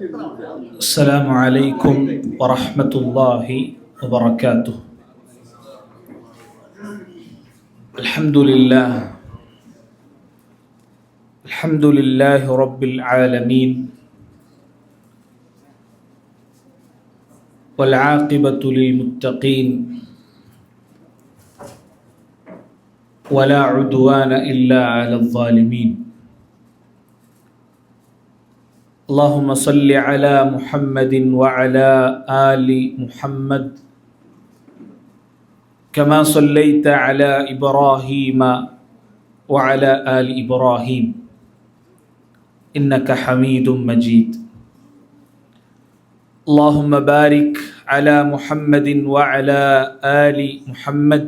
السلام عليكم ورحمة الله وبركاته. الحمد لله رب العالمين، والعاقبة للمتقين، ولا عدوان إلا على الظالمين. اللهم صل على محمد وعلى آل محمد كما صليت على إبراهيم وعلى آل إبراهيم إنك حميد مجيد. اللهم بارك على محمد وعلى آل محمد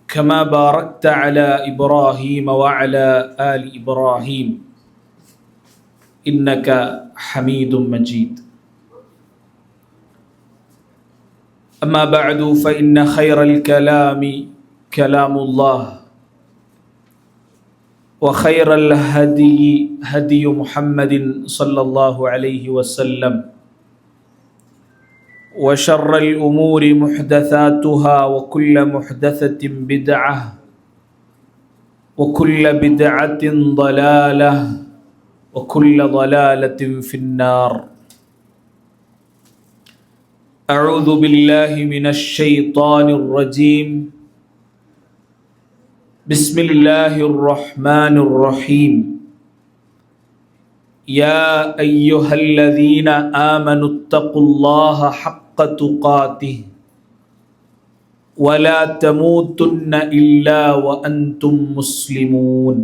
كما باركت على إبراهيم وعلى آل إبراهيم إنك حميد مجيد. أما بعد فإن خير الكلام كلام الله، وخير الهدي هدي محمد صلى الله عليه وسلم، وشر الأمور محدثاتها، وكل محدثة بدعة، وكل بدعة ضلالة، وكل ضلالة في النار. أعوذ بالله من الشيطان الرجيم. بسم الله الرحمن الرحيم. يا أيها الذين آمنوا اتقوا الله حق تقاته ولا تموتن إلا وأنتم مسلمون.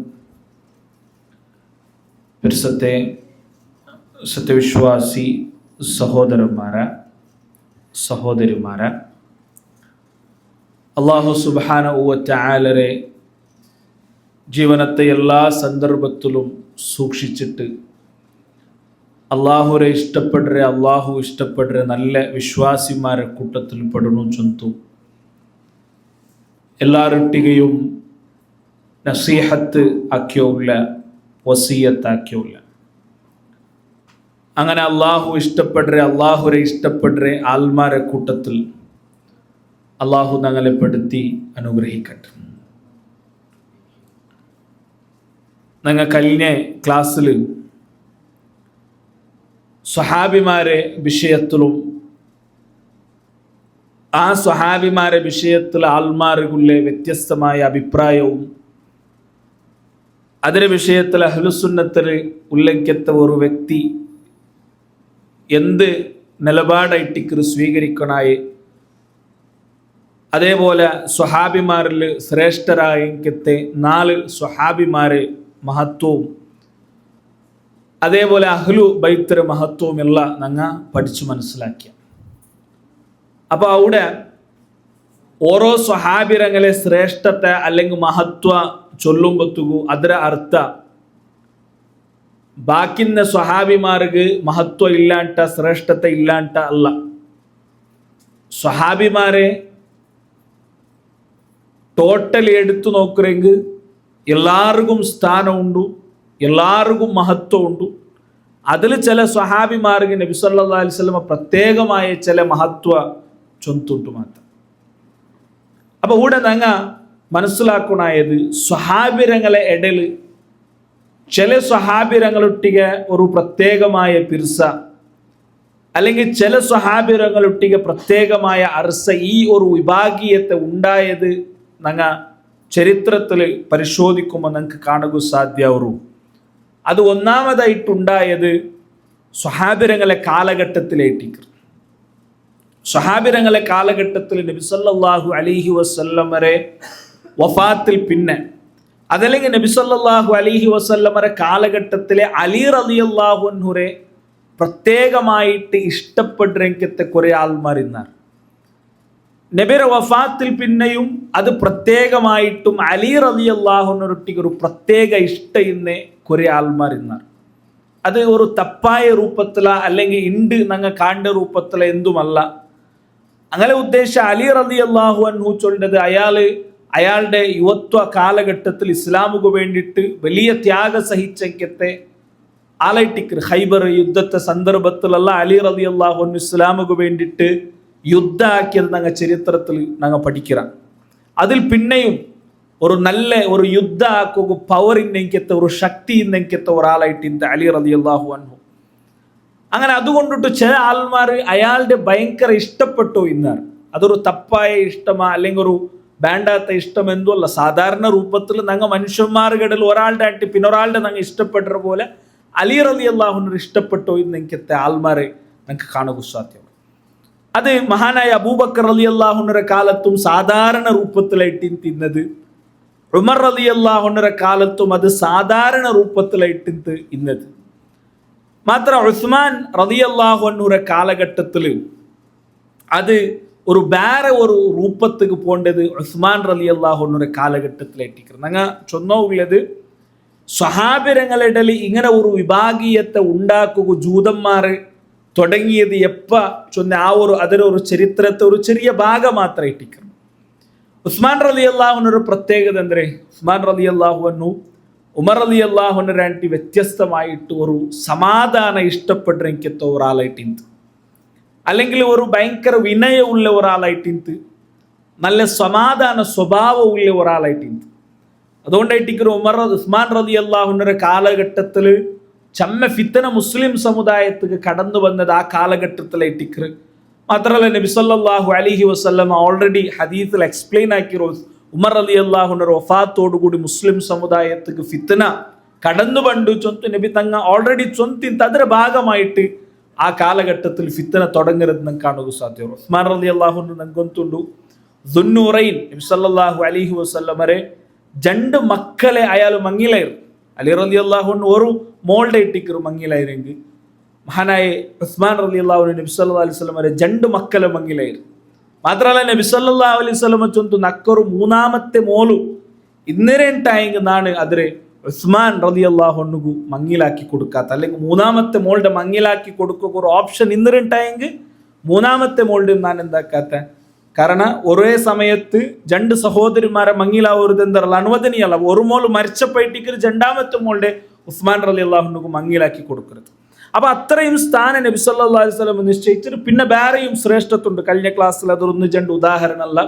പരിശുദ്ധ സത്യവിശ്വാസി സഹോദരിമാരെ, അല്ലാഹു സുബ്ഹാനഹു വ തആലയെ ജീവനത്തെ എല്ലാ സന്ദർഭത്തിലും സൂക്ഷിച്ചിട്ട് അള്ളാഹുരെ അള്ളാഹു ഇഷ്ടപ്പെടുന്ന നല്ല വിശ്വാസിമാരെ കൂട്ടത്തിൽ പെടുന്നു ചൊന്തു എല്ലാരൊട്ടികയും നസീഹത്ത് ആക്കിയുള്ള വസിയത്താക്കിയുള്ള അങ്ങനെ അള്ളാഹുരെ ഇഷ്ടപ്പെടുന്ന ആൽമാരെ കൂട്ടത്തിൽ അള്ളാഹു ഞങ്ങളെ പെടുത്തി അനുഗ്രഹിക്കട്ടെ. ഞങ്ങൾ കഴിഞ്ഞ ക്ലാസ്സിൽ സ്വഹാബിമാരെ വിഷയത്തിലും ആ സ്വഹാബിമാരെ വിഷയത്തിൽ ആൽമാർക്കുള്ള വ്യത്യസ്തമായ അഭിപ്രായവും അതിൻ്റെ വിഷയത്തിൽ അഹ്ലുസുന്നത്തിൽ ഉല്ലംഘിച്ച ഒരു വ്യക്തി എന്ത് നിലപാടായിട്ട് സ്വീകരിക്കണായി, അതേപോലെ സ്വഹാബിമാരിൽ ശ്രേഷ്ഠരായിക്കത്തെ 4 സ്വഹാബിമാരെ മഹത്വവും അതേപോലെ അഹ്ലു ബൈത്തര മഹത്വവും എല്ലാം ഞങ്ങൾ പഠിച്ചു മനസ്സിലാക്കിയ. അപ്പോൾ അവിടെ ഓരോ സ്വഹാബിരങ്ങളെ ശ്രേഷ്ഠത്തെ അല്ലെങ്കിൽ മഹത്വ ചൊല്ലുമ്പോഴത്തേക്കും ಅದರ ಅರ್ಥ ബാക്കിന്ന സ്വഹാബിമാർക്ക് മഹത്വം ഇല്ലാണ്ട ശ്രേഷ്ഠത്തെ ഇല്ലാണ്ട അല്ല. സ്വഹാബിമാരെ ടോട്ടലി എടുത്തു നോക്കുമെങ്കിൽ എല്ലാവർക്കും സ്ഥാനമുണ്ട്, എല്ലാവർക്കും മഹത്വം ഉണ്ട്. അതിൽ ചില സ്വഹാബിമാർക്ക് നബി സല്ലല്ലാഹു അലൈഹി വസല്ലം പ്രത്യേകമായ ചില മഹത്വ ചൊന്തുണ്ട് മാത്രം. അപ്പോൾ ഇവിടെ ഞങ്ങൾ മനസ്സിലാക്കണായത് സ്വഹാബിരങ്ങളെ ഇടയിൽ ചില സ്വഹാബിരങ്ങളൊട്ടിಗೆ ഒരു പ്രത്യേകമായ പിർസ അല്ലെങ്കിൽ ചില സ്വഹാബിരങ്ങളൊട്ടിಗೆ പ്രത്യേകമായ അർസ ഈ ഒരു വിഭാഗീയത്തെ ഉണ്ടായത് ഞങ്ങൾ ചരിത്രത്തിൽ പരിശോധിക്കുമ്പോൾ ഞങ്ങൾക്ക് കാണുക സാധ്യവരു. അത് ഒന്നാമതായിട്ടുണ്ടായത് സ്വഹാബിരങ്ങളെ കാലഘട്ടത്തിലേട്ടിക്ക്. സ്വഹാബിരങ്ങളെ കാലഘട്ടത്തിൽ നബി സല്ലല്ലാഹു അലൈഹി വസല്ലമരെ വഫാത്തിൽ പിന്നെ അതല്ലെങ്കിൽ നബി സല്ലല്ലാഹു അലൈഹി വസല്ലമരെ കാലഘട്ടത്തിലെ അലി റളിയല്ലാഹു അൻഹുരെ പ്രത്യേകമായിട്ട് ഇഷ്ടപ്പെടുന്ന കുറേ ആൾമാർ ഇന്നാർ. നബിയുടെ വഫാത്തിൽ പിന്നെയും അത് പ്രത്യേകമായിട്ടും അലി റളിയല്ലാഹു അൻഹുരൊട്ടിക്ക് ഒരു പ്രത്യേക ഇഷ്ടയുന്ന കുറേ ആൾമാർ ഇന്നാർ. അത് ഒരു തപ്പായ രൂപത്തില അല്ലെങ്കിൽ ഇണ്ട് ഞങ്ങൾ കാണ്ട രൂപത്തില എന്തുമല്ല. അങ്ങനെ ഉദ്ദേശിച്ച അലി റളിയല്ലാഹു അൻഹു ചൊല്ലുന്നത് അയാളുടെ യുവത്വ കാലഘട്ടത്തിൽ ഇസ്ലാമുക്ക് വേണ്ടിയിട്ട് വലിയ ത്യാഗ സഹിച്ചയ്ക്കത്തെ ആളായിട്ടിക്കർ. ഹൈബർ യുദ്ധത്തെ സന്ദർഭത്തിലുള്ള അലി റളിയല്ലാഹു അൻഹു ഇസ്ലാമുക്ക് വേണ്ടിയിട്ട് യുദ്ധമാക്കിയത് ഞങ്ങൾ ചരിത്രത്തിൽ ഞങ്ങൾ പഠിക്കണം. അതിൽ പിന്നെയും ഒരു നല്ല ഒരു യുദ്ധ ആക്കുക പവർ ഇന്നെങ്കിത്തെ ഒരു ശക്തി ഇന്നെങ്കിത്തെ ഒരാളായിട്ട് ഇന്ന് അലി റളിയല്ലാഹു അൻഹു. അങ്ങനെ അതുകൊണ്ടിട്ട് ചില ആൾമാർ അയാളുടെ ഭയങ്കര ഇഷ്ടപ്പെട്ടു ഇന്നാണ്. അതൊരു തപ്പായ ഇഷ്ടമാ അല്ലെങ്കിൽ ഒരു വേണ്ടാത്ത ഇഷ്ടം എന്തോ അല്ല. സാധാരണ രൂപത്തിൽ ഞങ്ങൾ മനുഷ്യന്മാർക്കിടയിൽ ഒരാളുടെ ആയിട്ട് പിന്നൊരാളുടെ ഞങ്ങൾ ഇഷ്ടപ്പെട്ട പോലെ അലി റളിയല്ലാഹു അൻഹു ഇഷ്ടപ്പെട്ടു ഇന്നെങ്കിത്തെ ആൾമാരെ ഞങ്ങൾക്ക് കാണുക സാധ്യമാണ്. അത് മഹാനായ അബൂബക്കർ റളിയല്ലാഹു അൻഹുവിന്റെ കാലത്തും സാധാരണ രൂപത്തിലായിട്ട് തിന്നത്, ഉമർ റളിയല്ലാഹു അൻഹുവിന്റെ കാലത്തും അത് സാധാരണ രൂപത്തിലായിട്ട് ഇന്നത്. മാത്രം ഉസ്മാൻ റളിയല്ലാഹു അൻഹുവിന്റെ കാലഘട്ടത്തിൽ അത് ഒരു വേറെ ഒരു രൂപത്തേക്ക് പോകേണ്ടത് ഉസ്മാൻ റളിയല്ലാഹു അൻഹുവിന്റെ കാലഘട്ടത്തിലായിട്ടിരിക്കുന്നത്. ഞങ്ങൾ ചൊന്നോള്ളത് സ്വഹാബിരങ്ങളുടെ ഇങ്ങനെ ഒരു വിഭാഗീയത്തെ ഉണ്ടാക്കുക ജൂതന്മാർ തുടങ്ങിയത് എപ്പ ചൊന്ന ആ ഒരു അതിലൊരു ചരിത്രത്തെ ഒരു ചെറിയ ഭാഗം മാത്രമായിട്ടിരിക്കണം. ഉസ്മാൻ റളിയല്ലാഹു അൻഹു ഒരു പ്രത്യേകത എന്തേ, ഉസ്മാൻ റളിയല്ലാഹു അൻഹു ഉമർ റളിയല്ലാഹു അൻഹു വ്യത്യസ്തമായിട്ട് ഒരു സമാധാനം ഇഷ്ടപ്പെട്ടിരിക്കത്ത ഒരാളായിട്ടിന്ത്, അല്ലെങ്കിൽ ഒരു ഭയങ്കര വിനയമുള്ള ഒരാളായിട്ടിന്ത്, നല്ല സമാധാന സ്വഭാവമുള്ള ഒരാളായിട്ടിന്ത്. അതുകൊണ്ടായിട്ട് ഉസ്മാൻ റളിയല്ലാഹു അൻഹുവിന്റെ കാലഘട്ടത്തിൽ ചമ്മ ഫിത്തന മുസ്ലിം സമുദായത്തിന് കടന്നു വന്നത് ആ കാലഘട്ടത്തിലായിട്ടിക്കർ. മാത്രമല്ല നബി സല്ലല്ലാഹു അലൈഹി വസല്ലം ഓൾറെഡി ഹദീസിൽ എക്സ്പ്ലെയിൻ ആക്കിയോ ഉമർ റളിയല്ലാഹു അൻഹു വഫാത്തോടുകൂടി മുസ്ലിം സമുദായത്തിന് ഫിത്തന കടന്നു പണ്ടു ചൊന്തു നബി തങ്ങ ഓൾറെഡി ചൊന്തിന് അതിರ ഭാഗമായിട്ട് ആ കാലഘട്ടത്തിൽ ഫിത്തന തുടങ്ങരുത് നമുക്ക് കാണുക സാധ്യമാണ്. ഉസ്മാൻ റളിയല്ലാഹു അൻഹു ನಂಗೊಂತುಂಡು ദുന്നൂറൈൻ നബി സല്ലല്ലാഹു അലൈഹി വസല്ലമരെ രണ്ട് മക്കളെ അയാൾ മങ്ങിലായിരുന്നു. അലി റളിയല്ലാഹു അൻഹു ഒരു മോളുടെ ഇട്ടിക്കರು മങ്ങിലായിരുന്നെങ്കിൽ മഹാനായ ഉസ്മാൻ റളിയല്ലാഹു അൻഹു നബി സല്ലല്ലാഹു അലൈഹി വസല്ലമരെ രണ്ട് മക്കളെ മങ്ങിലായിരുന്നു. മാത്രമല്ല നബി സല്ലല്ലാഹു അലൈഹി വസല്ലം ചൊന്തു നക്കರು മൂന്നാമത്തെ മോളു ഇന്നേരണ്ടായെങ്കിൽ നാണ് അതിരെ ഉസ്മാൻ റളിയല്ലാഹു അൻഹു മങ്ങിലാക്കി കൊടുക്കാത്ത, അല്ലെങ്കിൽ മൂന്നാമത്തെ മോളുടെ മങ്ങിലാക്കി കൊടുക്കുക ഒരു ഓപ്ഷൻ ഇന്നേരണ്ടായെങ്കിൽ മൂന്നാമത്തെ മോളുടെ ഞാൻ എന്താക്കാത്ത. കാരണം ഒരേ സമയത്ത് രണ്ട് സഹോദരിമാരെ മങ്ങിലാവരുത് എന്തല്ല അനുവദനീയല്ല. ഒരു മോള് മരിച്ചപ്പോയിട്ടിക്ക് രണ്ടാമത്തെ മോളുടെ ഉസ്മാൻ റളിയല്ലാഹു അൻഹു മങ്ങിലാക്കി കൊടുക്കരുത്. അപ്പൊ അത്രയും സ്ഥാനം നബി സല്ലല്ലാഹു അലൈഹി വസല്ലം നിശ്ചയിച്ചിട്ട് പിന്നെ വേറെയും ശ്രേഷ്ഠത്തുണ്ട്. കഴിഞ്ഞ ക്ലാസ്സിൽ അതൊന്ന് രണ്ട് ഉദാഹരണമല്ല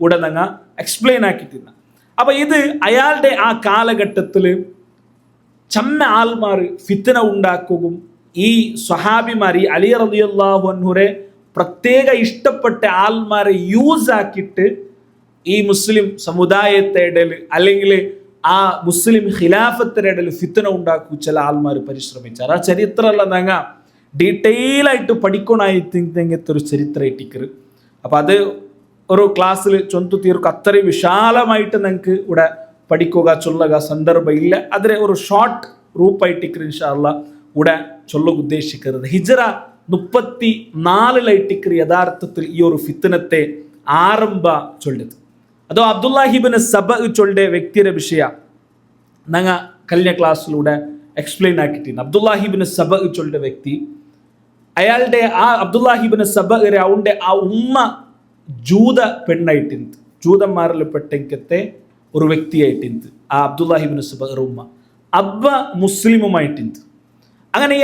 ഇവിടെ ഞങ്ങൾ എക്സ്പ്ലെയിൻ ആക്കിയിട്ടില്ല. അപ്പൊ ഇത് അയാളുടെ ആ കാലഘട്ടത്തിൽ ചമ്മ ആൾമാർ ഫിത്ന ഉണ്ടാക്കുകയും ഈ സ്വഹാബിമാർ ഈ അലി റളിയല്ലാഹു അൻഹുരെ പ്രത്യേക ഇഷ്ടപ്പെട്ട ആൾമാരെ യൂസ് ആക്കിയിട്ട് ഈ മുസ്ലിം സമുദായത്തെ ഇടയിൽ അല്ലെങ്കിൽ ആ മുസ്ലിം ഖിലാഫത്തിന്റെ ഇടയിൽ ഫിത്ന ഉണ്ടാക്കൂ ചില ആൾമാർ പരിശ്രമിച്ചാർ. ആ ചരിത്രമല്ല ഞങ്ങൾ ഡീറ്റെയിൽ ആയിട്ട് പഠിക്കണായി തിങ്കത്തെ ഒരു ചരിത്രമായിട്ടിക്കറ്. അപ്പം അത് ഒരു ക്ലാസ്സിൽ ചൊന്തു തീർക്കും. അത്രയും വിശാലമായിട്ട് ഞങ്ങൾക്ക് ഇവിടെ പഠിക്കുക ചൊല്ലുക സന്ദർഭം ഇല്ല. അതിലെ ഒരു ഷോർട്ട് റൂപ്പായിട്ടിക്കറ് ഇൻഷാ അല്ലാഹ് ഇവിടെ ചൊല്ലുക ഉദ്ദേശിക്കരുത്. ഹിജ്റ 34 യഥാർത്ഥത്തിൽ ഈ ഒരു ഫിത്നത്തെ ആരംഭ ചൊല്ലത്. അതോ അബ്ദുല്ലാഹിബ്നു സബ ചൊല്ലിയ വ്യക്തിയുടെ വിഷയ ഞങ്ങൾ കഴിഞ്ഞ ക്ലാസ്സിലൂടെ എക്സ്പ്ലെയിൻ ആക്കിയിട്ടുണ്ട്. അബ്ദുല്ലാഹിബ്നു സബ ചൊല്ലിയ വ്യക്തി അയാളുടെ ആ അബ്ദുല്ലാഹിബ്നു സബ അവൻ്റെ ആ ഉമ്മ ജൂത പെണ്ണായിട്ടിന്ത്, ജൂതന്മാരിൽ പെട്ടെങ്കത്തെ ഒരു വ്യക്തിയായിട്ടിന്ത്. ആ അബ്ദുല്ലാഹിബ്നു സബ ഉമ്മ അബ്ബ മുസ്ലിമുമായിട്ടിന്ത്. അങ്ങനെ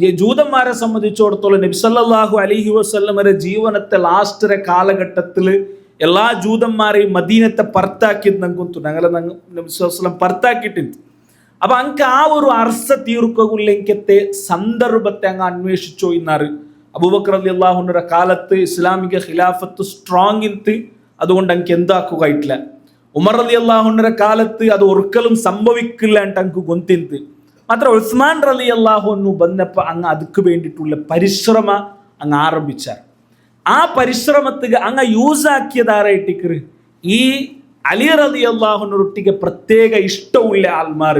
ഈ ജൂതന്മാരെ സംബന്ധിച്ചിടത്തോളം നബി സല്ലല്ലാഹു അലൈഹി വസല്ലമയുടെ ജീവനത്തെ ലാസ്റ്ററെ കാലഘട്ടത്തിൽ എല്ലാ ജൂതന്മാരെയും മദീനത്തെ പുറത്താക്കിയത് ഞങ്ങൾക്ക് ഞങ്ങളെ നബി സല്ലല്ലാഹു അലൈഹി വസല്ലം പുറത്താക്കിയിട്ടുണ്ട്. അപ്പൊ അങ്ങ് ആ ഒരു അർസ തീർക്കുള്ളെങ്കത്തെ സന്ദർഭത്തെ അങ്ങ് അന്വേഷിച്ചോ ഇന്നാറ്. അബൂബക്കർ റളിയല്ലാഹു അൻഹുവിന്റെ കാലത്ത് ഇസ്ലാമിക ഖിലാഫത്ത് സ്ട്രോങ് ഇൻത്ത്, അതുകൊണ്ട് അങ്ങ് എന്താക്കുകയിട്ടില്ല. ഉമർ റളിയല്ലാഹു അൻഹുവിന്റെ കാലത്ത് അത് ഒരിക്കലും സംഭവിക്കില്ല എന്ന് അങ്ങ് ഗൊന്തിന്ത്. മാത്രം ഉസ്മാൻ റളിയല്ലാഹു അൻഹു വന്നപ്പോൾ അങ്ങ് അതിക്ക് വേണ്ടിയിട്ടുള്ള പരിശ്രമ അങ്ങ് ആരംഭിച്ചാർ. ആ പരിശ്രമത്തിന് അങ്ങ് യൂസ് ആക്കിയതാരായിട്ടിക്കറ് ഈ അലി റളിയല്ലാഹു അൻഹുവിന്റെ പ്രത്യേക ഇഷ്ടമുള്ള ആൾമാർ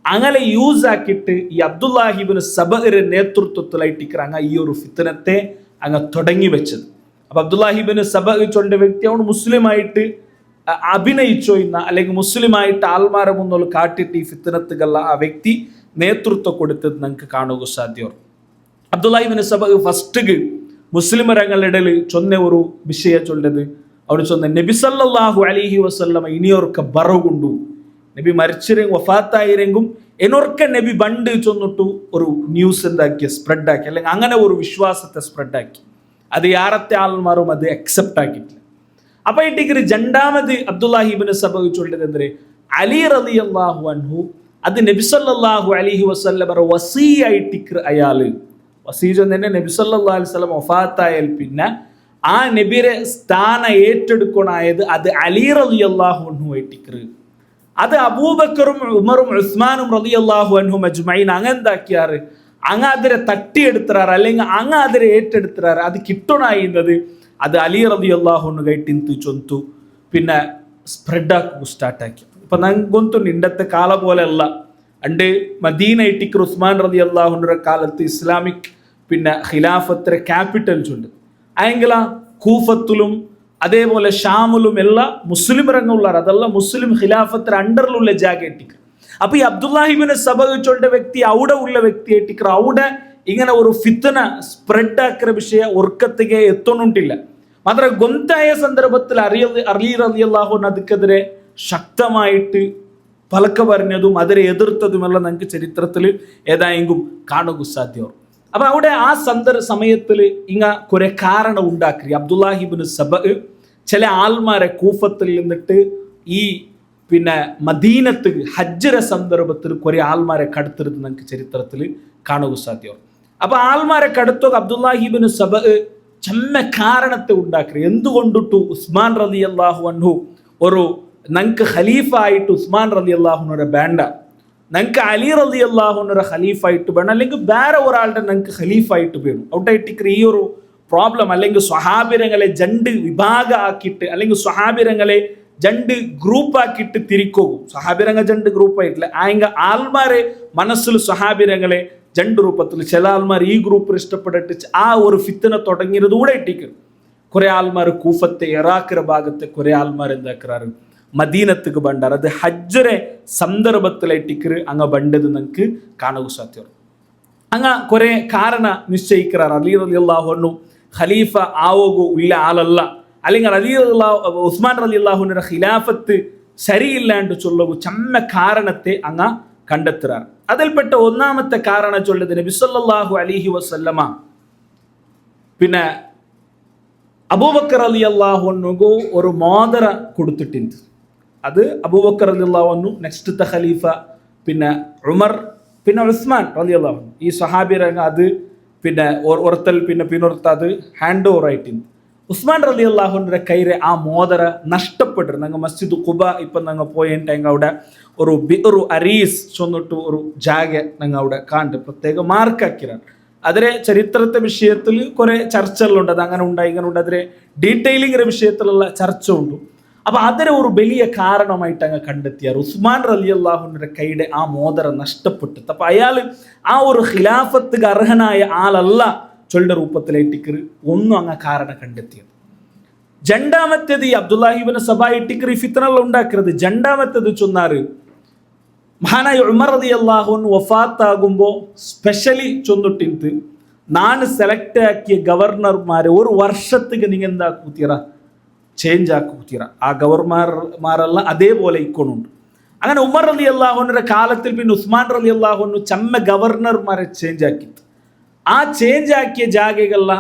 അങ്ങനെ യൂസ് ആക്കിയിട്ട് ഈ അബ്ദുല്ലാഹിബ്നു സബഇന്റെ നേതൃത്വത്തിലായിട്ടിക്കറ് അങ്ങ് ഈ ഒരു ഫിത്നത്തെ അങ്ങ് തുടങ്ങി വെച്ചത്. അപ്പൊ അബ്ദുല്ലാഹിബ്നു സബ ചൊല്ലിയ വ്യക്തി അവൻ മുസ്ലിമായിട്ട് അഭിനയിച്ചോ ഇന്ന അല്ലെങ്കിൽ മുസ്ലിമായിട്ട് ആൾമാരെ മുന്നോട്ട് കാട്ടിയിട്ട് ഈ ഫിത്നത്തുകള്ള ആ വ്യക്തി നേതൃത്വം കൊടുത്തത് നമുക്ക് കാണുക സാധ്യമാണ്. അബ്ദുല്ലാഹിബ്നു സബ ഫസ്റ്റ് മുസ്ലിം രംഗങ്ങളുടെ ചൊന്ന ഒരു വിഷയ ചൊല്ലത് അവർ ചൊന്ന നബി സല്ലല്ലാഹു അലൈഹി വസല്ലമ ഇനിയോർക്ക് ബറവുണ്ടു നബി മരിച്ചിരെങ്കും വഫാത്തായിരെങ്കും എന്നൊക്കെ നബി ബണ്ട് ചൊന്നിട്ടു ഒരു ന്യൂസ് എന്താക്കിയ സ്പ്രെഡാക്കി, അല്ലെങ്കിൽ അങ്ങനെ ഒരു വിശ്വാസത്തെ സ്പ്രെഡാക്കി. അത് യാറത്തെ ആൾമാരും അത് അക്സെപ്റ്റ് ആക്കിയിട്ടില്ല. അപ്പൊ ഇട്ടിക്കറി രണ്ടാമത് അബ്ദുല്ലാഹി ഇബ്നു സബ ചൊല്ലിയത് എന്തൊരു അലി റളിയല്ലാഹു അൻഹു അത് നബി സല്ലല്ലാഹു അലൈഹി വസല്ലം വസിയായിട്ടിക്കർ അയാള് വസീ ചൊന്നെ നബി സല്ലല്ലാഹു അലൈഹി വസല്ലം വഫാത്തായാൽ പിന്നെ ആ നബിയുടെ സ്ഥാനം ഏറ്റെടുക്കണായത് അത് അലി റളിയല്ലാഹു അൻഹു ആയിട്ടിക്കർ. അത് അബൂബക്കറും ഉമറും ഉസ്മാനും റളിയല്ലാഹു അൻഹും അജ്മഈൻ അങ്ങെന്താക്കിയാറ് അങ്ങ് അതിരെ തട്ടിയെടുത്തിറാറ്, അല്ലെങ്കിൽ അങ്ങ് അതിരെ ഏറ്റെടുത്തിറാറ്. അത് കിട്ടണായിരുന്നത് അത് അലി റളിയല്ലാഹു അൻഹു കൈട്ടിന്തു ചൊന്തു പിന്നെ സ്പ്രെഡാക്കു സ്റ്റാർട്ടാക്കി. ഇപ്പൊ ನಂಗೊಂದು ഇണ്ടത്തെ കാല പോലെ അല്ല. അണ്ട് മദീന ഇട്ടിക്കർ ഉസ്മാൻ റളിയല്ലാഹു അൻഹുടെ കാലത്ത് ഇസ്ലാമിക് പിന്നെ ഖിലാഫത്തിലെ ക്യാപിറ്റൽ ചൊണ്ട് അയെങ്കില കൂഫത്തിലും അതേപോലെ ഷാമിലും എല്ലാ മുസ്ലിം രംഗമുള്ളവർ, അതല്ല മുസ്ലിം ഖിലാഫത്തിന് അണ്ടറിലുള്ള ജാഗ ഇട്ടിക്കർ. അപ്പൊ ഈ അബ്ദുല്ലാഹി ഇബ്നു സബ ചൊല്ലിയ വ്യക്തി അവിടെ ഉള്ള വ്യക്തി ഇട്ടിക്കർ അവിടെ ഇങ്ങനെ ഒരു ഫിത്ന സ്പ്രെഡ് ആക്കുന്ന വിഷയ ഒർക്കത്തിಗೆ എത്തുന്നുണ്ടില്ല. മാത്രം ഗൊന്തായ സന്ദർഭത്തിൽ അലി റളിയല്ലാഹു അൻഹു ಅದಕ್ಕೆതിരെ ശക്തമായിട്ട് പലക്ക പറഞ്ഞതും അതിനെ എതിർത്തതുമെല്ലാം നമുക്ക് ചരിത്രത്തിൽ ഏതായെങ്കിലും കാണുക സാധ്യമാണ്. അപ്പൊ അവിടെ ആ സമയത്തിൽ ഇങ്ങ കുറെ കാരണം ഉണ്ടാക്കി. അബ്ദുല്ലാഹി ഇബ്നു സബ ചില ആൾമാരെ കൂഫത്തിൽ നിന്നിട്ട് ഈ പിന്നെ മദീനത്ത് ഹജ്ജിന്റെ സന്ദർഭത്തിൽ കുറെ ആൾമാരെ കടത്തിരുത് നമുക്ക് ചരിത്രത്തിൽ കാണുക സാധ്യമാണ്. അപ്പൊ ആൾമാരെ കടത്തുക അബ്ദുല്ലാഹി ഇബ്നു സബ ചെമ്മ കാരണത്തെ ഉണ്ടാക്കി. എന്തുകൊണ്ടിട്ടു ഉസ്മാൻ റളിയല്ലാഹു അൻഹു ഒരു നങ്ങൾക്ക് ഖലീഫ ആയിട്ട് ഉസ്മാൻ റളിയല്ലാഹു അൻഹുവിനെ വേണ്ട, നങ്ങൾക്ക് അലി റളിയല്ലാഹു അൻഹുവിനെ ഖലീഫ ആയിട്ട് വേണം, അല്ലെങ്കിൽ വേറെ ഒരാളുടെ നങ്ങൾക്ക് ഖലീഫ ആയിട്ട് വേണം. ഔട്ടായിട്ട് ഈ ഒരു പ്രോബ്ലം, അല്ലെങ്കിൽ സ്വഹാബിരങ്ങളെ രണ്ട് വിഭാഗ ആക്കിയിട്ട്, അല്ലെങ്കിൽ സ്വഹാബിരങ്ങളെ രണ്ട് ഗ്രൂപ്പ് ആക്കിയിട്ട് തിരിക്കും. സ്വഹാബിരങ്ങൾ രണ്ട് ഗ്രൂപ്പ് ആയിട്ടില്ല, ആയെങ്ക ആൾമാരെ മനസ്സിൽ സ്വഹാബിരങ്ങളെ രണ്ട് രൂപത്തിൽ ചില ആൾമാർ ഈ ഗ്രൂപ്പിൽ ഇഷ്ടപ്പെട്ടിട്ട് ആ ഒരു ഫിത്തന തുടങ്ങിയത് കൂടെ ഇട്ടിക്കും. കുറെ ആൾമാർ കൂഫത്തെ ഇറാഖിന്റെ ഭാഗത്തെ കുറെ ആൾമാർ എന്താക്കാറ് മദീനത്തുക്ക് ബണ്ടാറ്. അത് ഹജ്ജറെ സന്ദർഭത്തിലായിട്ടിക്കറ് അങ്ങ് ബണ്ടത് നമുക്ക് കാണുക സാധ്യത. അങ്ങ് കുറെ കാരണ നിശ്ചയിക്കാറ്. അലി റളിയല്ലാഹു അൻഹു ഖലീഫ ആവോകു ഇല്ല ആളല്ല, അല്ലെങ്കിൽ ഉസ്മാൻ റളിയല്ലാഹു അൻഹുവിന്റെ ഖിലാഫത്ത് ശരിയില്ലാണ്ട് ചൊല്ലകു ചമ്മ കാരണത്തെ അങ്ങ് കണ്ടെത്തുറാറ്. അതിൽപ്പെട്ട ഒന്നാമത്തെ കാരണ ചൊല്ലത് നബി സല്ലല്ലാഹു അലൈഹി വസല്ലമ പിന്നെ അബൂബക്കർ റളിയല്ലാഹു അൻഹുക്ക് ഒരു മോതിര കൊടുത്തിട്ടുണ്ട്. അത് അബൂബക്കർ റളിയല്ലാഹു അൻഹു നെക്സ്റ്റ് ഖലീഫ പിന്നെ ഉമർ പിന്നെ ഉസ്മാൻ റളിയല്ലാഹു അൻഹു ഈ സ്വഹാബി രംഗ അത് പിന്നെ ഒരത്തൽ പിന്നെ പിന്നൊരുത്ത അത് ഹാൻഡ് ഓവർ ആയിട്ടുണ്ട്. ഉസ്മാൻ റളിയല്ലാഹു അൻഹുവിന്റെ കയ്യിലെ ആ മോതിര നഷ്ടപ്പെട്ടു. ഞങ്ങൾ മസ്ജിദ് ഖുബ ഇപ്പം ഞങ്ങൾ പോയിട്ട് അവിടെ ഒരു ബിഅ്റു അരീസ് ചൊന്നിട്ട് ഒരു ജാഗ ഞങ്ങൾ അവിടെ കണ്ട് പ്രത്യേക മാർക്കാക്കിയാണ്. അതിലെ ചരിത്രത്തെ വിഷയത്തിൽ കുറെ ചർച്ചകളുണ്ട്. അത് അങ്ങനെ ഉണ്ടായി ഇങ്ങനെ ഉണ്ട്, അതിലെ ഡീറ്റെയിലിങ്ങിന്റെ വിഷയത്തിലുള്ള ചർച്ച ഉണ്ട്. അപ്പൊ അതിനെ ഒരു വലിയ കാരണമായിട്ട് അങ്ങ് കണ്ടെത്തിയാർ ഉസ്മാൻ റളിയല്ലാഹു അൻഹുവിന്റെ കൈയുടെ ആ മോതിര നഷ്ടപ്പെട്ടു. അപ്പൊ അയാൾ ആ ഒരു ഖിലാഫത്ത് അർഹനായ ആളല്ല ചൊല്ലുടെ രൂപത്തിലായിട്ടിക്കർ ഒന്നും അങ്ങ് കാരണം കണ്ടെത്തിയത്. രണ്ടാമത്തേത് ഈ അബ്ദുല്ലാഹി ഇബ്നു സബ ഇട്ടിക്കർ ഈ ഫിത്നകൾ ഉണ്ടാക്കുന്നത്. രണ്ടാമത്തേത് ചൊന്നാറ് മഹാനായ ഉമർ റളിയല്ലാഹു അൻഹു വഫാത്താകുമ്പോൾ സ്പെഷ്യലി ചൊന്നിട്ടിട്ട് ನಾನು സെലക്ട് ആക്കിയ ഗവർണർമാരെ ഒരു വർഷത്തേക്ക് നിങ്ങൾ എന്താ കൂത്തിയറ ചേഞ്ച് ആക്കി കൂത്തിയറ. ആ ഗവർണർമാരെല്ലാം അതേപോലെ ഇക്കൊണ്ടുണ്ട്. അങ്ങനെ ഉമർ റളിയല്ലാഹു അൻഹുവിന്റെ കാലത്തിൽ പിന്നെ ഉസ്മാൻ റളിയല്ലാഹു അൻഹു ചമ്മ ഗവർണർമാരെ ചേഞ്ച് ആക്കിയത്. ആ ചേഞ്ച് ആക്കിയ ജാഗകളില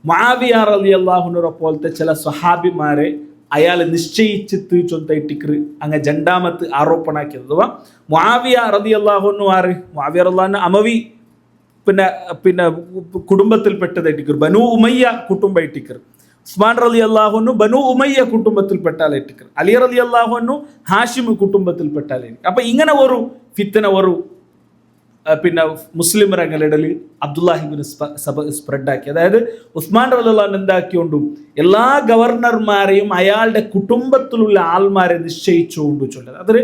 മുആവിയ റളിയല്ലാഹു അൻഹു പോലത്തെ ചില സ്വഹാബിമാരെ അയാൾ നിശ്ചയിച്ചിട്ട് ചൊന്തയിട്ടിക്കർ അങ്ങ് രണ്ടാമത്തെ ആരോപണാക്കിയത്. അഥവാ മുആവിയ റളിയല്ലാഹു അൻഹു ആറ് മുആവിയ റളിയല്ലാഹു അൻഹു അമവി പിന്നെ പിന്നെ കുടുംബത്തിൽപ്പെട്ടതായിട്ടിക്കർ, ബനു ഉമയ്യ കുടുംബം ഇട്ടിക്കർ. ഉസ്മാൻ റളിയല്ലാഹു അൻഹു ബനു ഉമയ്യ കുടുംബത്തിൽപ്പെട്ടാലിട്ടിക്കർ. അലി റളിയല്ലാഹു അൻഹു ഹാഷിം കുടുംബത്തിൽപ്പെട്ടാലായിരിക്കും. അപ്പൊ ഇങ്ങനെ ഒരു ഫിത്ന ഒരു പിന്നെ മുസ്ലിം രംഗലിടയിൽ അബ്ദുല്ലാഹി ഇബ്നു സബ സ്പ്രെഡാക്കി. അതായത് ഉസ്മാൻ റളിയല്ലാഹു അൻഹു എന്താക്കിയോണ്ടും എല്ലാ ഗവർണർമാരെയും അയാളുടെ കുടുംബത്തിലുള്ള ആൾമാരെ നിശ്ചയിച്ചുകൊണ്ട് ചൊല്ലത്. അതൊരു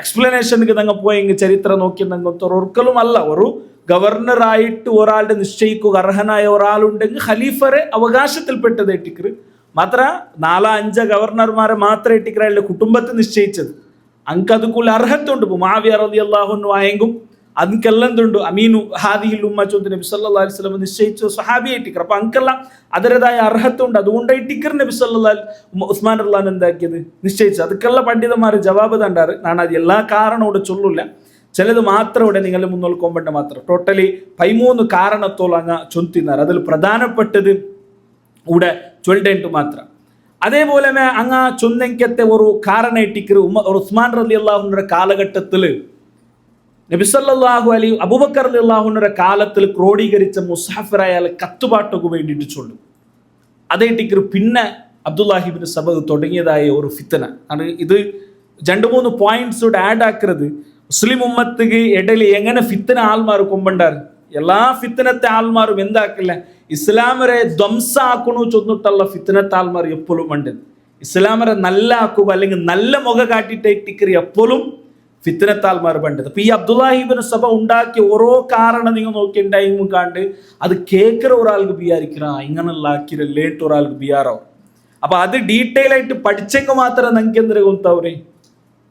എക്സ്പ്ലനേഷനിക്ക് നിങ്ങൾ പോയെങ്കിൽ ചരിത്രം നോക്കി നിങ്ങൾ ഒരിക്കലും അല്ല. ഒരു ഗവർണറായിട്ട് ഒരാളുടെ നിശ്ചയിക്കുക അർഹനായ ഒരാളുണ്ടെങ്കിൽ ഖലീഫറെ അവകാശത്തിൽപ്പെട്ടത് ഇട്ടിക്കർ. മാത്ര 4-5 ഗവർണർമാരെ മാത്രം ഇട്ടിക്കർ അയാളുടെ കുടുംബത്തെ നിശ്ചയിച്ചത്. അങ്കതുക്കുള്ള അർഹത്തുണ്ട്. മുആവിയ റളിയല്ലാഹു അൻഹു ആയെങ്കും ಅದಕ್ಕೆಲ್ಲ എന്തുണ്ട് അമീനു ഹാദിഹിൽ ഉമ്മ ചൊന്ന് നബി സല്ലല്ലാഹു അലൈഹി വസല്ലം നിശ്ചയിച്ച സ്വഹാബിയായിട്ടിക്കർ. അപ്പൊ അങ്കെല്ലാം അതരതായ അർഹത്തുണ്ട്, അതുകൊണ്ടായിട്ടിക്കർ നബി സല്ലല്ലാഹു ഉസ്മാൻ റളിയല്ലാഹു എന്താക്കിയത് നിശ്ചയിച്ചു. ಅದಕ್ಕೆಲ್ಲ പണ്ഡിതന്മാർ ജവാബ് തണ്ടാറ്. ನಾನು ಅದು ಎಲ್ಲ ಕಾರಣ ഇവിടെ ചൊല്ലില്ല, ചിലത് മാത്രം ഇവിടെ നിങ്ങൾ മുന്നോൽക്കൊമ്പണ്ട മാത്രം. ടോട്ടലി 13 കാരണത്തോളം അങ്ങ് ചൊന്തിനാർ. അതിൽ പ്രധാനപ്പെട്ടത് ഇവിടെ ചൊല്ലേണ്ടു മാത്രം. അതേപോലെ അങ്ങ ചൊന്നെങ്കത്തെ ഒരു കാരണ ഇട്ടിക്കർ ഉസ്മാൻ റളിയല്ലാഹുവിന്റെ കാലഘട്ടത്തിൽ നബി സല്ലല്ലാഹു അലൈഹി അബൂബക്കർ റളിയല്ലാഹുവിന്റെ കാലത്തിൽ ക്രോഡീകരിച്ച മുസ്ഹഫിറായാൽ കത്തുപാട്ടൊക്കെ വേണ്ടിയിട്ട് ചൊല്ലും. അതേ ഇട്ടിക്കർ പിന്നെ അബ്ദുല്ലാഹി ഇബ്നു സബഅ് തുടങ്ങിയതായ ഒരു ഫിത്തന ആണ്. ഇത് 2-3 പോയിന്റ്സ് ആഡ് ആക്കുന്നത് മുസ്ലിം ഉമ്മത്തിക്ക് ഇടയിൽ എങ്ങനെ ഫിത്തന ആൾമാർ കൊമ്പണ്ടാറ്. എല്ലാ ഫിത്തനത്തെ ആൾമാരും എന്താക്കില്ല, ഇസ്ലാമരെ ധ്വംസ ആക്കണു ചൊന്നിട്ടുള്ള ഫിത്തനത്തെ ആൾമാർ എപ്പോഴും ഉണ്ട്. ഇസ്ലാമരെ നല്ല ആക്കുക അല്ലെങ്കിൽ നല്ല മുഖ കാട്ടിട്ടേറ്റിക്കറി എപ്പോഴും ഫിത്തനത്തെ ആൾമാർ പണ്ടത്. അപ്പൊ ഈ അബ്ദുല്ലാഹി ഇബ്നു സബ ഉണ്ടാക്കിയ ഓരോ കാരണം നിങ്ങൾ നോക്കിണ്ടായും കണ്ട് അത് കേൾക്കുന്ന ഒരാൾക്ക് വിചാരിക്കണം ഇങ്ങനെയുള്ള ആക്കിരല്ലേട്ട് ഒരാൾക്ക് ബിയാറാവും. അപ്പൊ അത് ഡീറ്റെയിൽ ആയിട്ട് പഠിച്ചെങ്കിൽ മാത്രമേ നിങ്ങൾക്ക് എന്തൊരു കൊന്തവരെ,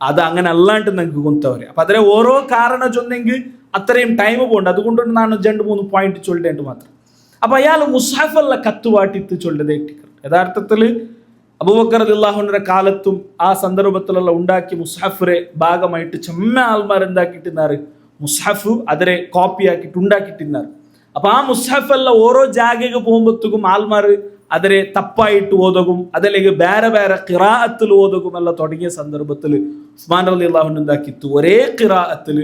അത് അങ്ങനെ അല്ലാണ്ട് നിങ്ങൾക്ക് കൊന്തവരെ. അപ്പൊ അതിലെ ഓരോ കാരണം ചൊന്നെങ്കിൽ അത്രയും ടൈം പോകണ്ട. അതുകൊണ്ട് ನಾನು 2-3 പോയിന്റ് ചൊല്ലേണ്ട മാത്രം. അപ്പൊ അയാൾ മുസ്ഹഫല്ല കത്തുവാട്ടിത്ത് ചൊല്ലതേ. യഥാർത്ഥത്തിൽ അബൂബക്കർ റളിയല്ലാഹുവിന്റെ കാലത്തും ആ സന്ദർഭത്തിലുള്ള ഉണ്ടാക്കിയ മുസ്ഹഫിറെ ഭാഗമായിട്ട് ചെമ്മ ആൾമാർ എന്താക്കിട്ടിരുന്നാറ്, മുസ്ഹഫ് അതിരെ കോപ്പി ആക്കിയിട്ട് ഉണ്ടാക്കിട്ടിരുന്നാറ്. അപ്പൊ ആ മുസ്ഹഫല്ല ഓരോ ജാഗയ്ക്ക് പോകുമ്പോഴത്തേക്കും ആൾമാർ അതിരെ തപ്പായിട്ട് ഓതകും, അതല്ലെങ്കിൽ വേറെ വേറെ ഖിറാഅത്തിൽ ഓതകും എല്ലാം തുടങ്ങിയ സന്ദർഭത്തിൽ ഉസ്മാൻ റളിയല്ലാഹു എന്താക്കിത്തു ഒരേ ഖിറാഅത്തിൽ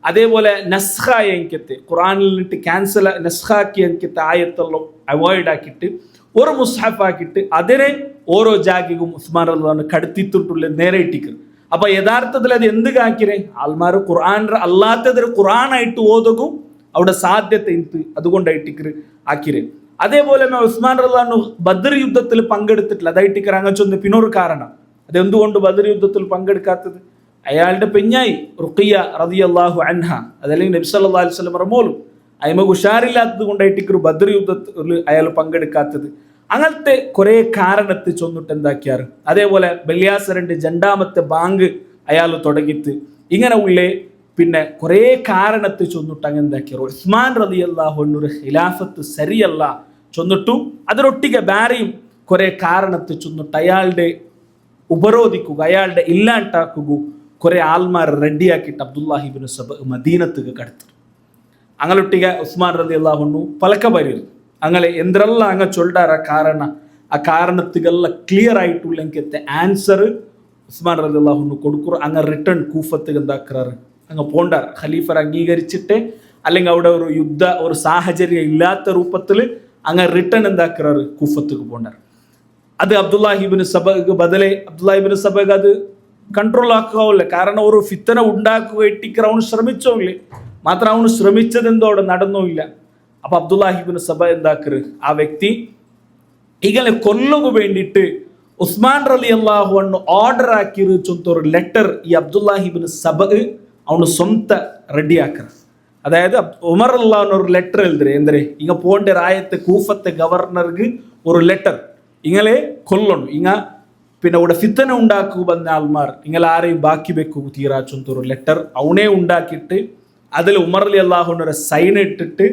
അതേപോലെ നസ്ഖായ എനിക്കത്തെ ഖുറാനിൽ നിന്നിട്ട് ക്യാൻസൽ നസ്ഖാക്കി എനിക്കത്തെ ആയത്തെല്ലാം അവോയ്ഡ് ആക്കിയിട്ട് ഒരു മുസ്ഹഫ് ആക്കിയിട്ട് അതിനെ ഓരോ ജാഗിക്കും ഉസ്മാൻ റളിയല്ലാഹു കടത്തിയിട്ടുള്ള നേരെ ഇട്ടിക്കും. അപ്പൊ യഥാർത്ഥത്തിൽ അത് എന്ത് കാക്കിരേ ആൾമാർ ഖുർആൻ അല്ലാത്തതിൽ ഖുർആനായിട്ട് ഓതകും അവിടെ സാധ്യത ഇട്ട് അതുകൊണ്ടായിട്ടിക്കർ ആക്കിരേ. അതേപോലെ ഉസ്മാൻ റളിയല്ലാഹു ബദർ യുദ്ധത്തിൽ പങ്കെടുത്തിട്ടില്ല, അതായിട്ടിക്കർ അങ്ങ് ചൊന്ന് പിന്നൊരു കാരണം. അതെന്തുകൊണ്ട് ബദർ യുദ്ധത്തിൽ പങ്കെടുക്കാത്തത്, അയാളുടെ പെഞ്ഞായി റുഖിയ റളിയല്ലാഹു അൻഹ അതല്ലെങ്കിൽ നബി സല്ലല്ലാഹു അലൈഹി വസല്ലം റമോലും അയ്മക്ക് ഉഷാറില്ലാത്തത് കൊണ്ടായിട്ടിക്കർ ബദർ യുദ്ധത്തിൽ അയാൾ പങ്കെടുക്കാത്തത്. അങ്ങനത്തെ കുറെ കാരണത്തെ ചൊന്നിട്ട് എന്താക്കിയാറ്. അതേപോലെ ബല്യാസരന്റെ 2ാമത്തെ ബാങ്ക് അയാൾ തുടങ്ങിയിട്ട് ഇങ്ങനെ ഉള്ളേ പിന്നെ കുറെ കാരണത്തെ ചൊന്നിട്ട് അങ്ങനെ എന്താക്കിയാർ. ഉസ്മാൻ റളിയല്ലാഹു അൻഹുവിന്റെ ഖിലാഫത്ത് ശരിയല്ല ചൊന്നിട്ടും അതിനൊട്ടിಗೆ ബാരെയും കുറെ കാരണത്തെ ചൊന്നിട്ട് അയാളുടെ ഉപരോധിക്കുക, അയാളുടെ ഇല്ലാണ്ടാക്കുക കുറെ ആൾമാർ റെഡിയാക്കിയിട്ട് അബ്ദുല്ലാഹി ഇബ്നു സബഅ് മദീനത്തേക്ക് കടത്തി. അങ്ങനൊട്ടിಗೆ ഉസ്മാൻ റളിയല്ലാഹു അൻഹു പലക ಬರೀರು അങ്ങനെ എന്തെಲ್ಲ അങ്ങ് ചൊല്ലാറ കാരണ ആ കാരണത്തിಗೆಲ್ಲ ക്ലിയർ ആയിട്ടുള്ള എനിക്കത്തെ ആൻസർ ഉസ്മാൻ റളിയല്ലാഹു അൻഹു കൊടുക്കുക. അങ്ങ് റിട്ടേൺ കൂഫത്തേക്ക് എന്താക്കാറ് അങ്ങ് പോണ്ടാർ. ഖലീഫർ അംഗീകരിച്ചിട്ട് അല്ലെങ്കിൽ അവിടെ ഒരു യുദ്ധ ഒരു സാഹചര്യം ഇല്ലാത്ത രൂപത്തിൽ അങ്ങ് റിട്ടേൺ എന്താക്കാറ് കൂഫത്തേക്ക് പോണ്ടാർ. അത് അബ്ദുല്ലാഹി ഇബ്നു സബഅ് ബദലെ അബ്ദുല്ലാഹി ഇബ്നു സബഅ് അത് കൺട്രോൾ ആക്കാവില്ല. കാരണം ഒരു ഫിത്തന ഉണ്ടാക്കുക ഇട്ടിക്കർ അവന് ശ്രമിച്ചോല്ലേ, മാത്രം അവന് ശ്രമിച്ചതെന്തോ അവിടെ നടന്നോ ഇല്ല. അപ്പൊ അബ്ദുല്ലാഹി ഇബ്നു സബഅ് എന്താക്കറ് ആ വ്യക്തി ഇങ്ങനെ കൊല്ലുക വേണ്ടിയിട്ട് ഉസ്മാൻ റളിയല്ലാഹു അൻഹു ഓർഡർ ആക്കിയൊരു ചൊന്തൊരു ലെറ്റർ ഈ അബ്ദുല്ലാഹി ഇബ്നു സബഅ് അവന് സ്വന്ത റെഡിയാക്കറ്. അതായത് ഉമർ റളിയല്ലാഹു അൻഹു ഒരു ലെറ്റർ എഴുതരെ എന്തരെ ഇങ്ങ പോണ്ട രായത്തെ കൂഫത്തെ ഗവർണർക്ക് ഒരു ലെറ്റർ ഇങ്ങളെ കൊല്ലണം, ഇങ്ങ പിന്നെ ഇവിടെ ഫിത്തന ഉണ്ടാക്കുക വന്ന ആൾമാർ ഇങ്ങനെ ആരെയും ബാക്കി വെക്കൂ തീരാ ചൊന്തൊരു ലെറ്റർ അവനെ ഉണ്ടാക്കിയിട്ട് അതിൽ ഉമർ റളിയല്ലാഹു അൻഹുവിന്റെ സൈൻ ഇട്ടിട്ട്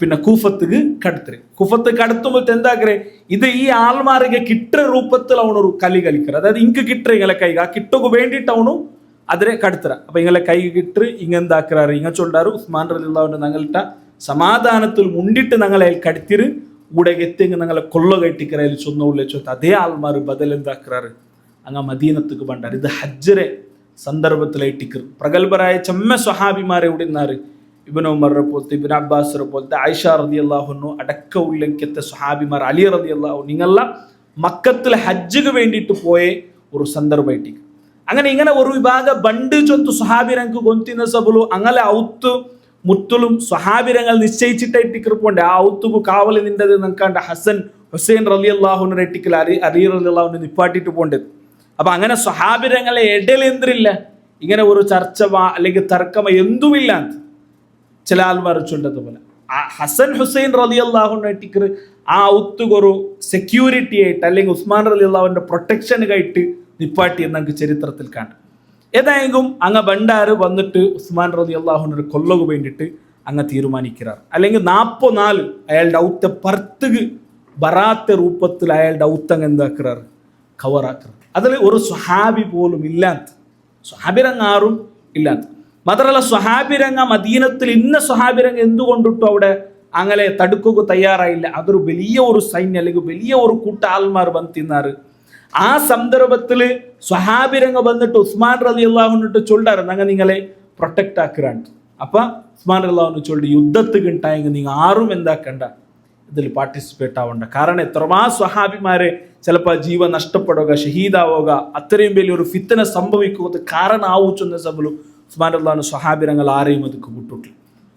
പിന്നെ കൂഫത്തേക്ക് കടത്തരെ. കൂഫത്തേക്ക് കടത്തുമ്പോൾ എന്താക്കറേ ഇത് ഈ ആൾമാർക്ക് കിട്ടുന്ന രൂപത്തിൽ അവനൊരു കലി കളിക്കറ. അതായത് ഇങ്ങ് കിട്ടുക ഇങ്ങളെ കൈ ആ കിട്ടുക വേണ്ടിയിട്ട് അവನು അതിനെ കടത്തറ. അപ്പൊ ഇങ്ങളെ കൈ കിട്ട് ഇങ്ങെന്താക്കാറ് ഇങ്ങ ചൊല്ലാറ് ഉസ്മാൻ റളിയല്ലാഹു അൻഹു ഞങ്ങളുടെ സമാധാനത്തിൽ മുണ്ടിട്ട് ഞങ്ങളെ കടത്തിര് ഊടെಗೆ എത്തിയെങ്കിൽ ഞങ്ങളെ കൊള്ള കെട്ടിക്കറയിൽ ചൊന്നുള്ളേ ചൊത്ത് അതേ ആൾമാർ ബദൽ എന്താക്കാറ് അങ്ങ് മദീനത്തേക്ക് പണ്ടാറ്. ഇത് ഹജ്ജറെ സന്ദർഭത്തിലായിട്ടിക്കർ പ്രഗത്ഭരായ ചെമ്മ സ്വഹാബിമാരെ ഉടനാറ് ഇബ്നു ഉമറെ പോലത്തെ ഇബ്നു അബ്ബാസിനെ പോലത്തെ ആയിഷ റളിയല്ലാഹു അൻഹു അടക്ക ഉള്ളെങ്കത്തെ സ്വഹാബിമാർ അലി റളിയല്ലാഹു നിങ്ങളെല്ലാം മക്കത്തിൽ ഹജ്ജിക്ക് വേണ്ടിയിട്ട് പോയ ഒരു സന്ദർഭമായിട്ടിക്ക്. അങ്ങനെ ഇങ്ങനെ ഒരു വിഭാഗ ബണ്ട് ചൊന്തു സ്വഹാബിരങ്ങൾക്ക് ഗൊಂತಿನ ಸಬಲು അങ്ങനെ ഔത്ത് മുത്തലും സ്വഹാബിരങ്ങൾ നിശ്ചയിച്ചിട്ടായിട്ടിക്കർ പോണ്ടേ. ആ ഔത്തുക്ക് കാവല് നിന്നത് നിൽക്കാണ്ട് ഹസൻ ഹുസൈൻ റളിയല്ലാഹുവിനെ ഇട്ടിക്കൽ അലി റളിയല്ലാഹുവിനെ നിപ്പാട്ടിട്ട് പോണ്ടത്. അപ്പൊ അങ്ങനെ സ്വഹാബിരങ്ങളെ ഇടയിൽ എന്തിരില്ല ഇങ്ങനെ ഒരു ചർച്ച അല്ലെങ്കിൽ തർക്കമ എന്തുമില്ല ചില ആൾമാർ ചൊല്ലതുപോലെ ഹസൻ ഹുസൈൻ റളിയല്ലാഹുവിനെ ഇട്ടിക്കർ ആ ഔത്തുക്ക് ഒരു സെക്യൂരിറ്റി ആയിട്ട് അല്ലെങ്കിൽ ഉസ്മാൻ റളിയല്ലാഹുവിന്റെ പ്രൊട്ടക്ഷനുകായിട്ട് നിപ്പാട്ടി എന്ന് നമുക്ക് ചരിത്രത്തിൽ കാണാം. ഏതായെങ്കിലും അങ്ങ് ബണ്ടാറ് വന്നിട്ട് ഉസ്മാൻ റളിയല്ലാഹുവിനെ കൊല്ലുക വേണ്ടിയിട്ട് അങ്ങ് തീരുമാനിക്കാറ്. അല്ലെങ്കിൽ 44 അയാളുടെ ഔത്ത പർത്തുക ബറാത്ത രൂപത്തിൽ അയാളുടെ ഔത്തങ് എന്താക്കാറ്, കവറാക്കാറ്. അതിൽ ഒരു സ്വഹാബി പോലും ഇല്ലാത്ത, സ്വഹാബിരംഗ ആറും ഇല്ലാത്ത. മാത്രമല്ല സ്വഹാബിരംഗ മദീനത്തിൽ ഇന്ന സ്വഹാബിരംഗ എന്തുകൊണ്ടിട്ടു അവിടെ അങ്ങനെ തടുക്കുക തയ്യാറായില്ല. അതൊരു വലിയ ഒരു സൈന്യം അല്ലെങ്കിൽ വലിയ ഒരു കൂട്ട ആൾമാർ വന്ന് തിന്നാറ്. ആ സന്ദർഭത്തിൽ സ്വഹാബിരംഗ വന്നിട്ട് ഉസ്മാൻ റളിയല്ലാഹുവിനെ ചൊല്ലാറ്, ഞങ്ങൾ നിങ്ങളെ പ്രൊട്ടക്ട് ആക്കുറാണ്. അപ്പൊ ഉസ്മാൻ റളിയല്ലാഹു ചൊല്ലി യുദ്ധത്തിൽ ഉണ്ടായെങ്കിൽ നിങ്ങൾ ആരും എന്താക്കണ്ട, ഇതിൽ പാർട്ടിസിപ്പേറ്റ് ആവണ്ട. കാരണം എത്രമാ സ്വഹാബിമാരെ ചിലപ്പോൾ ജീവൻ നഷ്ടപ്പെടുക, ഷഹീദാവുക, അത്രയും വലിയൊരു ഫിത്തന സംഭവിക്കുക കാരണമാവുന്ന സഭlu ഉസ്മാൻ റളിയല്ലാഹു സ്വഹാബിരങ്ങൾ ആരെയും അതൊക്കെ വിട്ടിട്ടില്ല.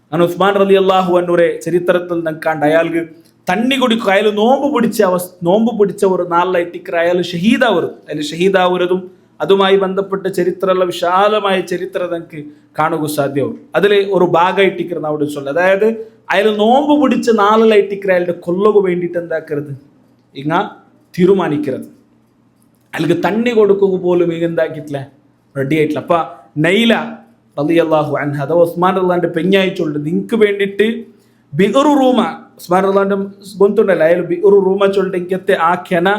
അങ്ങനെ ഉസ്മാൻ റളിയല്ലാഹു അൻഹുരെ ചരിത്രത്തിൽ നിൽക്കാണ്ട് അയാൾക്ക് തണ്ണി കുടിക്കുക, അയാൾ നോമ്പ് പിടിച്ച ഒരു നാളിലായിട്ടിക്കറ അയാൾ ഷഹീദാവരുത്. അതിൽ ഷഹീദാവരുതും അതുമായി ബന്ധപ്പെട്ട ചരിത്രമുള്ള വിശാലമായ ചരിത്രം നമുക്ക് കാണുക സാധ്യമാവും. അതിൽ ഒരു ഭാഗമായിട്ടിക്കറ അവിടെ ചൊല്ല, അതായത് അയാൾ നോമ്പ് പിടിച്ച നാളിലായിട്ടിക്കറ അയാളുടെ കൊല്ലുക വേണ്ടിയിട്ട് എന്താക്കരുത്, ഇങ്ങ തീരുമാനിക്കരുത്. അയാൾക്ക് തണ്ണി കൊടുക്കുക പോലും ഇങ്ങ എന്താക്കിയിട്ടില്ല, റെഡി ആയിട്ടില്ല. അപ്പൊ നൈല റളിയല്ലാഹു അൻഹ അഥവാ ഉസ്മാൻ റളിയല്ലാഹുവിന്റെ പെഞ്ഞായിച്ചുണ്ട്, നിങ്ങൾക്ക് വേണ്ടിയിട്ട് ബിഉറു റൂമ, ഉസ്മാൻ റളിയല്ലാഹുവിന്റെ ഗൊന്തുണ്ടല്ലോ, അയാൾ ബിഉറു റൂമ ചൊല്ലിട്ട് ആ കെന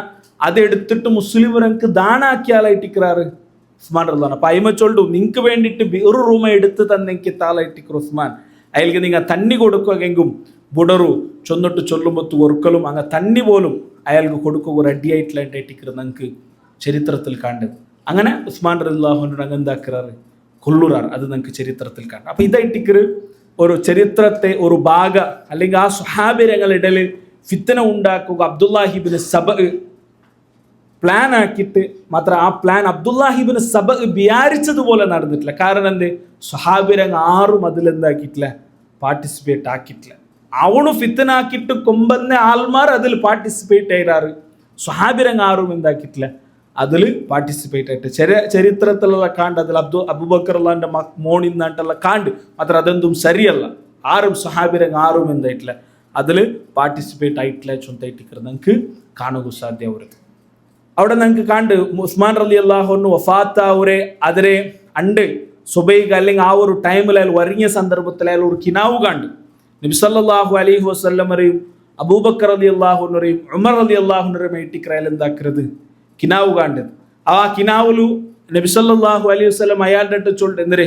അതെടുത്തിട്ട് മുസ്ലിംക്ക് ദാനാക്കിയാലായിട്ടിക്കറാറ് ഉസ്മാൻ റളിയല്ലാഹു. അപ്പൊ അയിമ ചൊല്ലു, നിങ്ങൾക്ക് വേണ്ടിയിട്ട് ബിഉറു റൂമ എടുത്ത് തന്നെങ്കിൽ താലായിട്ടിക്കറ ഉസ്മാൻ. അയാൾക്ക് നിങ്ങൾ തണ്ണി കൊടുക്കുകെങ്കും ബുടറു ചൊന്നിട്ട് ചൊല്ലുമ്പത്ത് ഒർക്കലും അങ്ങ് തണ്ണി പോലും അയാൾക്ക് കൊടുക്കുക റെഡി ആയിട്ടില്ലായിട്ടിക്കറ നിങ്ങൾക്ക് ചരിത്രത്തിൽ കണ്ടത്. അങ്ങനെ ഉസ്മാൻ റളിയല്ലാഹുവിനോട് അങ്ങ് എന്താക്കാറ്, കൊല്ലുറാറ്. അത് നിങ്ങൾക്ക് ചരിത്രത്തിൽ കാണാം. അപ്പൊ ഇതായിട്ടിക്കറ് ഒരു ചരിത്രത്തെ ഒരു ഭാഗ അല്ലെങ്കിൽ ആ സ്വഹാബിരങ്ങളിടയിൽ ഫിത്തന ഉണ്ടാക്കുക അബ്ദുല്ലാഹിബിന് സബ പ്ലാൻ ആക്കിയിട്ട് മാത്രം ആ പ്ലാൻ അബ്ദുല്ലാഹിബിന് സബ വിചാരിച്ചതുപോലെ നടന്നിട്ടില്ല. കാരണം എന്ത്, സ്വഹാബിരങ് ആറും അതിലെന്താക്കിയിട്ടില്ല, പാർട്ടിസിപ്പേറ്റ് ആക്കിയിട്ടില്ല. അവണു ഫിത്തന ആക്കിയിട്ട് കൊമ്പന്ന ആൾമാർ അതിൽ പാർട്ടിസിപ്പേറ്റ് ചെയ്താറ്, സ്വഹാബിരങ് ആറും എന്താക്കിയിട്ടില്ല, അതിൽ പാർട്ടിസിപ്പേറ്റ് ആയിട്ട് ചരിത്രത്തിലുള്ള കാണ്ട് അതിൽ അബൂബക്കർ അള്ളാന്റെ മോണിന്നായിട്ടുള്ള കാണ്ട് മാത്രം അതെന്തും ശരിയല്ല. ആറും സ്വഹാബിരങ് ആറും എന്തായിട്ടില്ല, അതിൽ പാർട്ടിസിപ്പേറ്റ് ആയിട്ടില്ല ചൊന്തായിട്ടിക്കറ് നിങ്ങൾക്ക് കാണുക സാധ്യമാവരുത്. അവിടെ നിങ്ങൾക്ക് കാണ്ട് ഉസ്മാൻ റളിയല്ലാഹു വഫാത്താവരെ അതിരെ അണ്ട് സുബൈഗ് അല്ലെങ്കിൽ ആ ഒരു ടൈമിൽ അയാൾ വരിഞ്ഞ സന്ദർഭത്തിൽ അയാൾ ഒരു കിനാവ് കണ്ട് നബി സല്ലല്ലാഹു അലൈഹി വസല്ലമരെയും അബൂബക്കർ റളിയല്ലാഹുവിനെയും ഉമർ റളിയല്ലാഹുവിനെയും ഇട്ടിക്കറ അയാൾ എന്താക്കരുത്, കിനാവ് കണ്ടത്. ആ കിനാവിലു നബി സല്ലല്ലാഹു അലൈഹി വസല്ലം അയാളുടെ അടുത്ത് ചൊല്ലിട്ട് എന്തരേ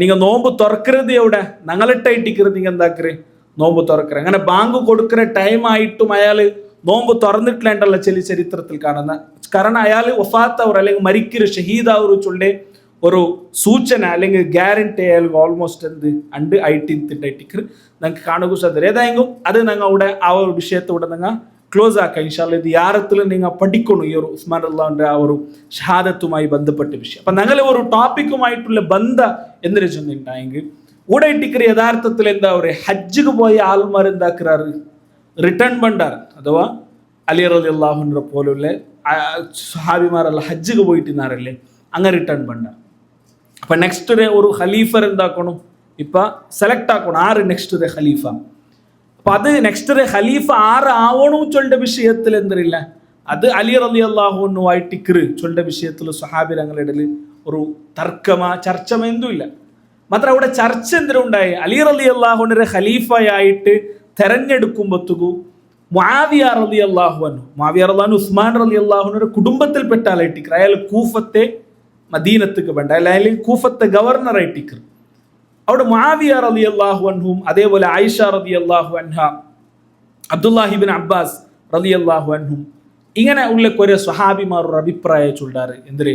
നിങ്ങൾ നോമ്പ് തുറക്കരുത്, എവിടെ ഞങ്ങളിട്ടിക്കരുത്, നിങ്ങൾ എന്താക്കരുത് നോമ്പ് തുറക്കരുത്. അങ്ങനെ ബാങ്ക് കൊടുക്കുന്ന ടൈം ആയിട്ടും അയാൾ നോമ്പ് തുറന്നിട്ടില്ല ചില ചരിത്രത്തിൽ കാണുന്ന. കാരണം അയാൾ വഫാത്തവർ അല്ലെങ്കിൽ മരിക്കരു ഷഹീദാവർ ചൊല്ലേ ഒരു സൂചന അല്ലെങ്കിൽ ഗ്യാരണ്ടി അയാൾക്ക് ഓൾമോസ്റ്റ് എന്ത് അണ്ട് ആയിട്ടിക്കറ് നിങ്ങൾക്ക് കാണുക സാധ്യത. ഏതായെങ്കിലും അത് ഞങ്ങൾ അവിടെ ആ ഒരു വിഷയത്തോടെ നിങ്ങൾ ക്ലോസ് ആക്കാം ഇൻഷാല്ലാ. ഇത് യാറത്തിൽ നിങ്ങൾ പഠിക്കണം ഈ ഒരു ഉസ്മാൻ റളിയല്ലാഹുവിന്റെ ആ ഒരു ഷഹാദത്തുമായി ബന്ധപ്പെട്ട വിഷയം. അപ്പൊ ഞങ്ങൾ ഒരു ടോപ്പിക്കുമായിട്ടുള്ള ബന്ധ എന്തിനു ചെന്നിട്ടുണ്ടെങ്കിൽ ഇവിടെ ഇട്ടിക്കറി യഥാർത്ഥത്തിൽ എന്താ പറയുക, ഹജ്ജിക്ക് പോയ ആൾമാർ എന്താക്കാറ്, റിട്ടേൺ ബണ്ടാർ അഥവാ അലി റളിയല്ലാഹുവിനെ പോലുള്ള സ്വഹാബിമാരല്ല ഹജ്ജിക്ക് പോയിട്ടിന്നാറല്ലേ അങ്ങനെ റിട്ടേൺ ബണ്ടാർ. അപ്പൊ നെക്സ്റ്റ് ഡേ ഒരു ഖലീഫർ എന്താക്കണം, ഇപ്പൊ സെലക്ട് ആക്കണം ആറ് നെക്സ്റ്റ് ഡേ ഖലീഫ. അപ്പൊ അത് നെക്സ്റ്റ് ഡേ ഖലീഫ ആറ് ആവണോ ചൊല്ലിന്റെ വിഷയത്തിൽ എന്തറില്ല, അത് അലി റളിയല്ലാഹുവിനുമായിട്ടിക്കറ് ചൊല്ലിന്റെ വിഷയത്തിൽ സ്വഹാബിരങ്ങളുടെ ഇടയിൽ ഒരു തർക്കമാ ചർച്ചമോ എന്തും ഇല്ല. മാത്രം അവിടെ ചർച്ച എന്തിനുണ്ടായി, അലി റളിയല്ലാഹുവിനെ ഖലീഫയായിട്ട് തെരഞ്ഞെടുക്കുമ്പോഴത്തേക്കു മുആവിയ റളിയല്ലാഹു അൻഹു ഉസ്മാൻ റളിയല്ലാഹുവിന്റെ കുടുംബത്തിൽപ്പെട്ട ആളായിട്ടിക്കറ്. അയാൾ കൂഫത്തെ മദീനത്തേക്ക് വേണ്ട അല്ലെങ്കിൽ കൂഫത്തെ ഗവർണർ ആയിട്ടിക്കറ്. അവിടെ മുആവിയ റളിയല്ലാഹു അൻഹും അതേപോലെ ആയിഷ റളിയല്ലാഹു അൻഹ, അബ്ദുല്ലാഹിബിൻ അബ്ബാസ് റളിയല്ലാഹു അൻഹും ഇങ്ങനെ ഉള്ള കുറെ സ്വഹാബിമാർ ഒരു അഭിപ്രായം ചൊല്ലാറ് എന്തിരെ,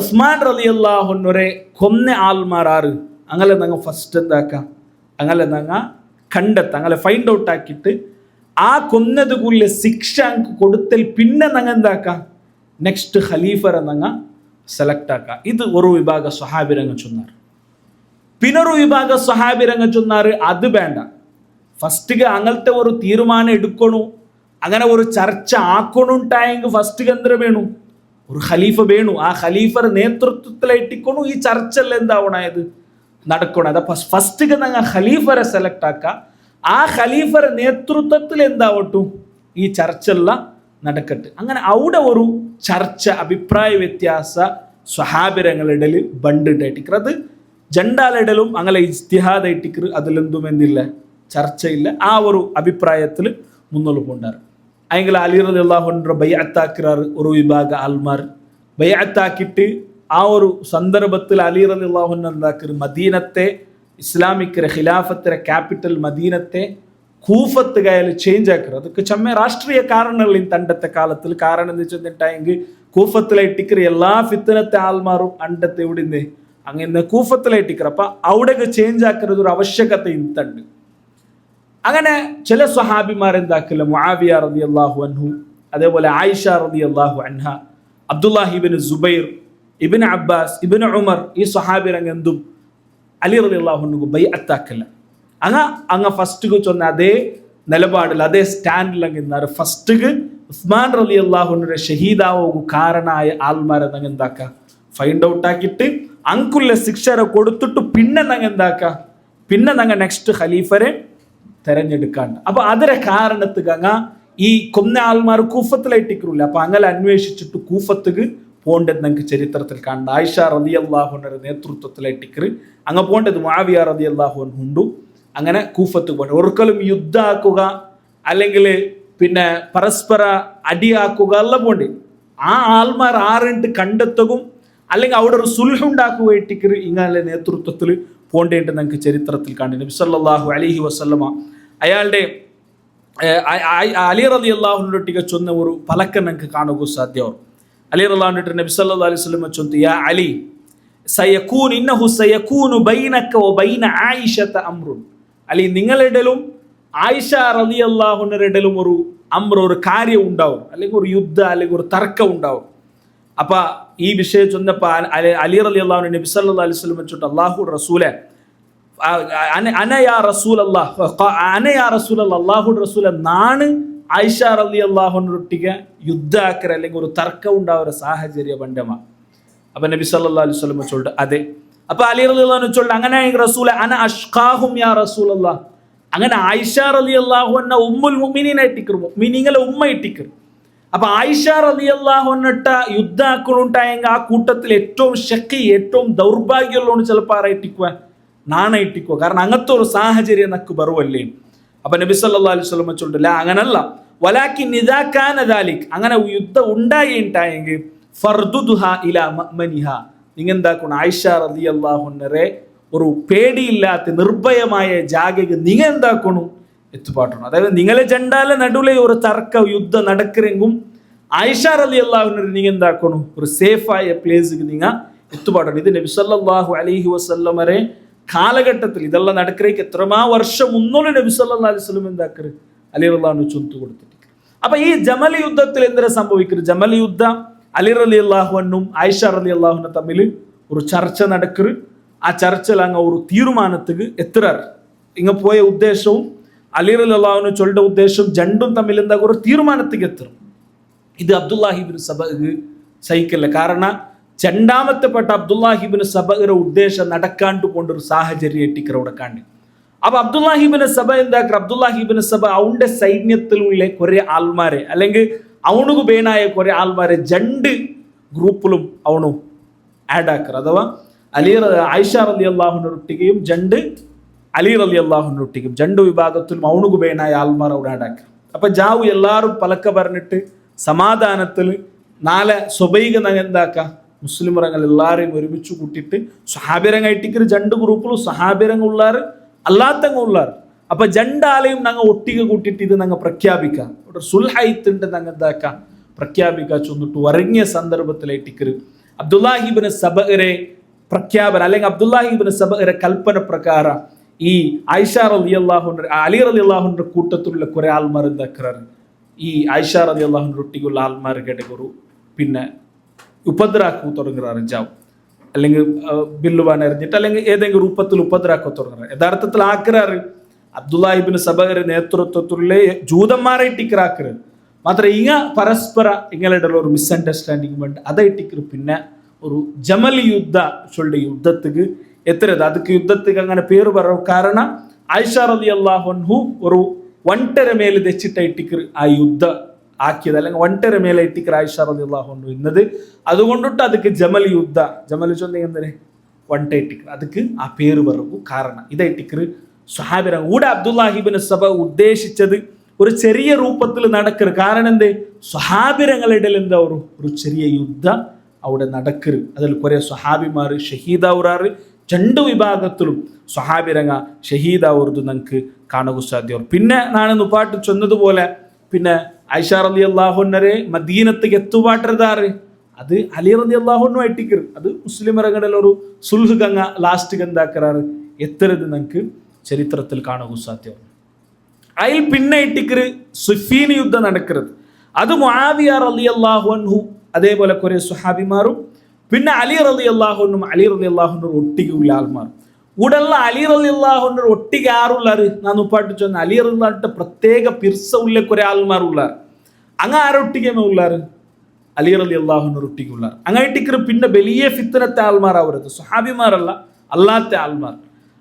ഉസ്മാൻ റളിയല്ലാഹു അൻഹുരെ കൊന്ന ആൾമാർ ആറ് അങ്ങനെ ഞങ്ങൾ ഫസ്റ്റ് എന്താക്കാം, അങ്ങനെ ഞങ്ങൾ കണ്ടെത്താം, അങ്ങനെ ഫൈൻഡ് ഔട്ട് ആക്കിയിട്ട് ആ കൊന്നതുക്കുള്ള ശിക്ഷ കൊടുത്തൽ പിന്നെ ഞങ്ങൾ എന്താക്കാം, നെക്സ്റ്റ് ഖലീഫറെ ഞങ്ങൾ സെലക്ട് ആക്കാം. ഇത് ഒരു വിഭാഗ സ്വഹാബിരങ്ങ ചൊന്നാർ. പിന്നൊരു വിഭാഗ സ്വഹാബിരങ്ങ ചൊന്നാർ അത് വേണ്ട, ഫസ്റ്റ് അങ്ങനത്തെ ഒരു തീരുമാനം എടുക്കണു, അങ്ങനെ ഒരു ചർച്ച ആക്കണുണ്ടായെങ്കിൽ ഫസ്റ്റ് എന്തിനു വേണു, ഒരു ഖലീഫ വേണു. ആ ഖലീഫർ നേതൃത്വത്തിലായിട്ടിക്കണു ഈ ചർച്ചല്ല എന്താവണത് നടക്കണം. അത് ഫസ്റ്റ് ഞങ്ങൾ ഖലീഫറെ സെലക്ട് ആക്കാം. ആ ഖലീഫറെ നേതൃത്വത്തിൽ എന്താവട്ടും ഈ ചർച്ചല്ല നടക്കട്ടെ. അങ്ങനെ അവിടെ ഒരു ചർച്ച, അഭിപ്രായ വ്യത്യാസ സ്വഹാബിരങ്ങളിടൽ ബണ്ടുണ്ടായിട്ടിക്കർ. അത് ജണ്ടാലിടലും അങ്ങനെ ഇജ്തിഹാദായിട്ടിക്കർ. അതിലെന്തും എന്തില്ല, ചർച്ചയില്ല. ആ ഒരു അഭിപ്രായത്തിൽ മുന്നോട്ട് പോണ്ടാറ്. അയെങ്കിൽ അലി റളിയല്ലാഹു അൻഹു ബൈഅത്താക്കിറാറ് ഒരു വിഭാഗ ആൾമാർ. ബൈഅത്താക്കിയിട്ട് ആ ഒരു സന്ദർഭത്തിൽ അലി റളിയല്ലാഹു അൻഹു എന്താക്കിറ്, മദീനത്തെ ഇസ്ലാമിക് ഖിലാഫത്തിലെ ക്യാപിറ്റൽ മദീനത്തെ കൂഫത്ത് കയൽ ചേഞ്ച് ആക്കിറ്. അതൊക്കെ ചമ്മ രാഷ്ട്രീയ കാരണങ്ങൾ തണ്ടത്തെ കാലത്തിൽ. കാരണം എന്ന് വെച്ചിട്ടുണ്ടെങ്കിൽ കൂഫത്തിലായിട്ടിക്കർ എല്ലാ ഫിത്തനത്തെ ആൾമാരും അണ്ടത്തെ ഇവിടുന്ന് അങ്ങനെ കൂഫത്തിലായിട്ടിക്കർ. അപ്പൊ അവിടെയൊക്കെ ചേഞ്ച് ആക്കുന്നത് ഒരു ആവശ്യകത ഇന്നുണ്ട്. അങ്ങനെ ചില സ്വഹാബിമാർ എന്താക്കില്ല, മുആവിയ റളിയല്ലാഹു അൻഹു, അതേപോലെ ആയിഷ റളിയല്ലാഹു അൻഹ, അബ്ദുല്ലാഹി ഇബ്നു സുബൈർ, ഇബ്നു അബ്ബാസ്, ഇബ്നു ഉമർ, ഈ സ്വഹാബിരംഗ എന്തും അലി റളിയല്ലാഹു അൻഹു ബൈഅത്താക്കില്ല. അങ്ങ ഫസ്റ്റ് ചൊന്ന അതേ നിലപാടിൽ അതേ സ്റ്റാൻഡിലങ്ങിന്നാറ് ഫസ്റ്റ് ഉസ്മാൻ റളിയല്ലാഹു അൻഹുവിന്റെ ഷഹീദാവുക കാരണമായ ആൾമാരെ നങ്ങ എന്താക്ക ഫൈൻഡ് ഔട്ട് ആക്കിയിട്ട് അങ്കുള്ള ശിക്ഷരെ കൊടുത്തിട്ട് പിന്നെ നങ്ങ എന്താക്ക പിന്നെ നങ്ങ നെക്സ്റ്റ് ഖലീഫരെ തെരഞ്ഞെടുക്കാണ്ട്. അപ്പൊ അതിരെ കാരണത്തുക ഈ കൊന്ന ആൾമാർ കൂഫത്തിലായിട്ടിക്കൂല. അപ്പൊ അങ്ങനെ അന്വേഷിച്ചിട്ട് കൂഫത്തുക്ക് പോണ്ടത് നമുക്ക് ചരിത്രത്തിൽ കാണുന്നുണ്ട്. ആയിഷ റളിയല്ലാഹു അൻഹയുടെ നേതൃത്വത്തിലായിട്ടിക്കർ അങ്ങ് പോണ്ടത് മുആവിയ റളിയല്ലാഹു അൻഹു ഉണ്ടു. അങ്ങനെ കൂഫത്ത് പോകണം. ഒരിക്കലും യുദ്ധമാക്കുക അല്ലെങ്കിൽ പിന്നെ പരസ്പര അടിയാക്കുക അല്ല പോണ്ടി. ആ ആൾമാർ ആറിട്ട് കണ്ടെത്തുകയും അല്ലെങ്കിൽ അവിടെ ഒരു സുൽഹുണ്ടാക്കുകയായിട്ടിക്കർ ഇങ്ങനെ നേതൃത്വത്തിൽ പോണ്ടേട്ട് നമുക്ക് ചരിത്രത്തിൽ കാണും. നബി സല്ലല്ലാഹു അലൈഹി വസല്ലമ അയാളുടെ അലി റളിയല്ലാഹു അൻഹുവിനൊട്ടിಗೆ ചൊന്ന ഒരു പലക്ക നമുക്ക് കാണുക സാധ്യവും. അലി റളിയല്ലാഹു അൻഹു നബി സല്ലല്ലാഹു അലൈഹി വസല്ലമ ചൊന്ന യാ അലി സയകൂൻ ഇന്നഹു സയകൂനു ബൈനക വബൈന ആയിഷത അംറുൻ. അലി നിങ്ങളിടലും ആയിഷ റളിയല്ലാഹു അൻഹയുടെ ഇടയിലും ഒരു അമ്ര, ഒരു കാര്യം ഉണ്ടാവും, അല്ലെങ്കിൽ ഒരു യുദ്ധം അല്ലെങ്കിൽ ഒരു തർക്കം ഉണ്ടാവും. അപ്പൊ ഈ വിഷയം ചൊന്നപ്പോ അലി റളിയല്ലാഹു അൻഹു നബി സല്ലല്ലാഹു അലൈഹി വസല്ലം ചൊല്ലിട്ട് അല്ലാഹു റസൂലെ അന യാ റസൂലല്ലാഹ് അന യാ റസൂലല്ലാഹ് അല്ലാഹു റസൂലെ നാണ് ആയിഷ റളിയല്ലാഹു അൻഹയൊട്ടിಗೆ യുദ്ധ ആക്കര അല്ലെങ്കിൽ ഒരു തർക്കം ഉണ്ടാവുന്ന സാഹചര്യ ബണ്ടമാ. അപ്പൊ നബി സല്ലല്ലാഹു അലൈഹി വസല്ലം ചൊല്ലിട്ട് അതെ. അപ്പൊ അലി റളിയല്ലാഹു അൻഹു ചൊല്ലിട്ട് അങ്ങനെ റസൂലെ അന അഷ്ഖാഹും യാ റസൂലല്ലാഹ്. അങ്ങനെ ആയിഷ റളിയല്ലാഹു അൻഹ ഉമ്മുൽ മുഅ്മിനീൻ ആയിട്ടിക്കർ, മുഅ്മിനീങ്ങളെ ഉമ്മ ഇട്ടിക്കർ. അപ്പൊ ആയിഷ റളിയല്ലാഹു അൻഹട്ട യുദ്ധ ആക്കണുണ്ടായെങ്കിൽ ആ കൂട്ടത്തിൽ ഏറ്റവും ശക്തി ഏറ്റവും ദൗർഭാഗ്യമുള്ളവണ് ചിലപ്പോൾ ആരായിട്ടിക്കുക, നാണയിട്ടിക്കുക. കാരണം അങ്ങനത്തെ ഒരു സാഹചര്യം നക്ക് ബറുവല്ലേ. അപ്പൊ നബി സല്ലല്ലാഹു അലൈഹി വസല്ലം ചൊല്ലില്ല അങ്ങനല്ല, വലാകിൻ ഇദാ കാന ദാലിക്, അങ്ങനെ യുദ്ധം ഉണ്ടായെങ്കിൽ ഫർദുദുഹ ഇലാ മഅ്മനിഹ, നിങ്ങൾ എന്താക്കണം ആയിഷ റളിയല്ലാഹു അൻഹയെ ഒരു പേടിയില്ലാത്ത നിർഭയമായ ജാഗയ്ക്ക് നിങ്ങൾ എന്താക്കണം എത്തുപാട്ടണം. അതായത് നിങ്ങളെ ജണ്ടാലെ നടുവിലെ ഒരു തർക്ക യുദ്ധം നടക്കരെങ്കും ആയിഷ റളിയല്ലാഹു അൻഹ നിങ്ങൾ എന്താക്കണം ഒരു സേഫായ പ്ലേസിക്ക് നിങ്ങൾ എത്തുപാട്ടണം. ഇത് നബി സല്ലല്ലാഹു അലൈഹി വസല്ലമരെ കാലഘട്ടത്തിൽ ഇതെല്ലാം നടക്കരേക്ക് എത്രമാ വർഷം മുന്നോട്ട് നബി സല്ലല്ലാഹു അലൈഹി വസല്ലം എന്താക്കര് അലി റളിയല്ലാഹു അൻഹു ചൊന്തു കൊടുത്തിട്ട്. അപ്പൊ ഈ ജമൽ യുദ്ധത്തിൽ എന്തിനാ സംഭവിക്കുന്നത്? ജമൽ യുദ്ധം അലി റളിയല്ലാഹു അൻഹും ആയിഷ റളിയല്ലാഹു അൻഹ തമ്മിൽ ഒരു ചർച്ച നടക്കரு. ആ ചർച്ചയിൽ അങ്ങ് ഒരു തീരുമാനத்துக்கு എത്തുறார். ഇങ്ങ പോയ ഉദ്ദേശവും അലി റളിയല്ലാഹു അൻഹു ചൊല്ലിയ ഉദ്ദേശം രണ്ടും തമ്മിൽ എന്താ ഒരു തീരുമാനத்துக்கு എത്തും. ഇത് അബ്ദുല്ലാഹി ഇബ്നു സബഅ് സഹിക്കില്ല. കാരണം രണ്ടാമത്തെപ്പെട്ട അബ്ദുല്ലാഹി ഇബ്നു സബഅയുടെ ഉദ്ദേശം നടക്കാണ്ട് പോണ്ടൊരു സാഹചര്യം എട്ടിക്കർ അവിടെ കാണി. അപ്പൊ അബ്ദുല്ലാഹി ഇബ്നു സബ എന്താക്കുക, അബ്ദുല്ലാഹി ഇബ്നു സബ അവന്റെ സൈന്യത്തിലുള്ള കുറെ ആൾമാരെ അല്ലെങ്കിൽ അവനുക്ക് ബേനായ കുറെ ആൾമാരെ രണ്ട് ഗ്രൂപ്പിലും അവണു ആഡ് ആക്കർ. അഥവാ ആയിഷ റളിയല്ലാഹു അൻഹയൊട്ടിಗೆയും രണ്ട് അലി റളിയല്ലാഹു അൻഹയൊട്ടിಗೆയും രണ്ട് വിഭാഗത്തിലും അവനുക്ക് ബേനായ ആൾമാർ അവിടെ ആഡ് ആക്കർ. അപ്പൊ ജാവു എല്ലാവരും പലക്ക പറഞ്ഞിട്ട് സമാധാനത്തിൽ നാളെ സ്വബൈക എന്താക്ക മുസ്ലിമറങ്ങൾ എല്ലാവരെയും ഒരുമിച്ച് കൂട്ടിയിട്ട് സഹാബിരങ്ങായിട്ടിക്കർ രണ്ട് ഗ്രൂപ്പിലും സഹാബിരങ്ങ ഉള്ളാറ് അല്ലാത്തങ്ങ ഉള്ളാറ്. അപ്പൊ രണ്ടാളെയും ഞങ്ങൾ ഒട്ടിക കൂട്ടിയിട്ട് ഇത് ഞങ്ങൾ പ്രഖ്യാപിക്കാം, ഇവിടെ സുൽഹൈത്തുണ്ട് ഞങ്ങൾ എന്താക്കാം പ്രഖ്യാപിക്കാൻ ചൊന്നിട്ട് ഉറങ്ങിയ സന്ദർഭത്തിലായിട്ടിക്കർ അബ്ദുല്ലാഹി ഇബ്നു സബഅരെ പ്രഖ്യാപനം അല്ലെങ്കിൽ അബ്ദുല്ലാഹി ഇബ്നു സബഅരെ കൽപ്പന പ്രകാരം ഈ ആയിഷ റളിയല്ലാഹു അൻഹ അലി റളിയല്ലാഹു അൻഹ കൂട്ടത്തിലുള്ള കുറെ ആൾമാർ എന്താക്കാറ് ഈ ആയിഷ റളിയല്ലാഹു അൻഹ ഒട്ടിക്കുള്ള ആൾമാർ കേട്ടൊരു പിന്നെ ഉപദ്രാക്കു തുടങ്ങുറാറ് ജാവും, അല്ലെങ്കിൽ ബില്ലുവാൻ എറിഞ്ഞിട്ട് അല്ലെങ്കിൽ ഏതെങ്കിലും രൂപത്തിൽ ഉപദ്രാക്കു തുടങ്ങുறாரு. യഥാർത്ഥത്തിൽ ആക്കറാറ് അബ്ദുല്ലാഹി ഇബ്നു സബഅയുടെ നേതൃത്വത്തിലുള്ള ജൂതന്മാരായിട്ടിക്കറാക്കറ്. മാത്രം ഇങ്ങ പരസ്പര ഇങ്ങളുടെ ഒരു മിസ്അണ്ടർസ്റ്റാൻഡിങ് വേണ്ട അതായിട്ടിക്കർ പിന്നെ ഒരു ജമൽ യുദ്ധ ചൊല്ലിയ യുദ്ധத்துக்கு എത്തരുത്. അതുക്ക് യുദ്ധத்துக்கு അങ്ങനെ പേര് പറയും. കാരണം ആയിഷ റളിയല്ലാഹു അൻഹു ഒരു ഒണ്ടര മേൽ തെച്ചിട്ടായിട്ടിക്കർ ആ യുദ്ധ ആക്കിയത്, അല്ലെങ്കിൽ ഒണ്ടര മേലെ ഇട്ടിക്കർ ആയിഷ റളിയല്ലാഹു അൻഹു ഇന്നത്. അതുകൊണ്ടിട്ട് ಅದಕ್ಕೆ ജമൽ യുദ്ധ, ജമൽ ചൊല്ലിയ എന്തിനെ ഒണ്ട ഇട്ടിക്കർ, ಅದಕ್ಕೆ ആ പേര് പറഞ്ഞു. കാരണം ഇതാ ഇട്ടിക്കർ സ്വഹാബിര കൂടെ അബ്ദുല്ലാഹി ഇബ്നു സബ ഉദ്ദേശിച്ചത് ഒരു ചെറിയ രൂപത്തിൽ നടക്കരുത്. കാരണം എന്ത്, സ്വഹാബിരങ്ങളുടെ ഇടയിൽ എന്താ ഒരു ചെറിയ യുദ്ധം അവിടെ നടക്കരുത്. അതിൽ കുറെ സ്വഹാബിമാർ ഷഹീദാവുറാറ്. രണ്ട് വിഭാഗത്തിലും സ്വഹാബിരങ്ങ ഷഹീദാവുறது നമുക്ക് കാണുക സാധ്യമാണ്. പിന്നെ നാണെന്ന് പാട്ട് ചൊന്നതുപോലെ പിന്നെ ആയിഷ റളിയല്ലാഹു അൻഹയെ മദീനത്തേക്ക് എത്തുപാട്ടതാറ് അത് അലി റളിയല്ലാഹു അൻഹു ആയിട്ടിക്കറ്. അത് മുസ്ലിമരങ്ങളിൽ ഒരു സുൽഹ് ഗംഗ ലാസ്റ്റ് എന്താക്കാറ് എത്തരുത് നമുക്ക് ചരിത്രത്തിൽ കാണുക സാധ്യമാണ്. അതിൽ പിന്നെ ഇട്ടിക്കറ് സുഫീൻ യുദ്ധം നടക്കരുത്. അത് മുആവിയ റളിയല്ലാഹു അൻഹു അതേപോലെ കുറെ സ്വഹാബിമാരും പിന്നെ അലി റളിയല്ലാഹു അൻഹു ഒട്ടിಗೆ ഉള്ള ആൾമാർ ഉടല്ല അലി റളിയല്ലാഹു അൻഹു ഒട്ടിಗೆ ആരുള്ളാറ് ನಾನು ಪಾಟು ಚೊನ್ನ ಅಲಿ ರಲಿಯಲ್ಲಾಹು ಪ್ರತ್ಯೇಕ ಪಿರ್ಸ ಉಳ್ಳೆ ಕೊರೆ ಆಲ್ಮಾರ್ ಉಳ್ಳಾರ್. അങ്ങ ആരൊട്ടിಗೆ ഉള്ളാറ് അലി റളിയല്ലാഹു അൻഹു ഒട്ടിಗೆ ഉള്ളാർ. അങ്ങായിട്ടിക്കറ് പിന്നെ വലിയ ഫിത്നത്തെ ആൾമാർ അവരത് സ്വഹാബിമാരല്ല അല്ലാത്ത ആൾമാർ.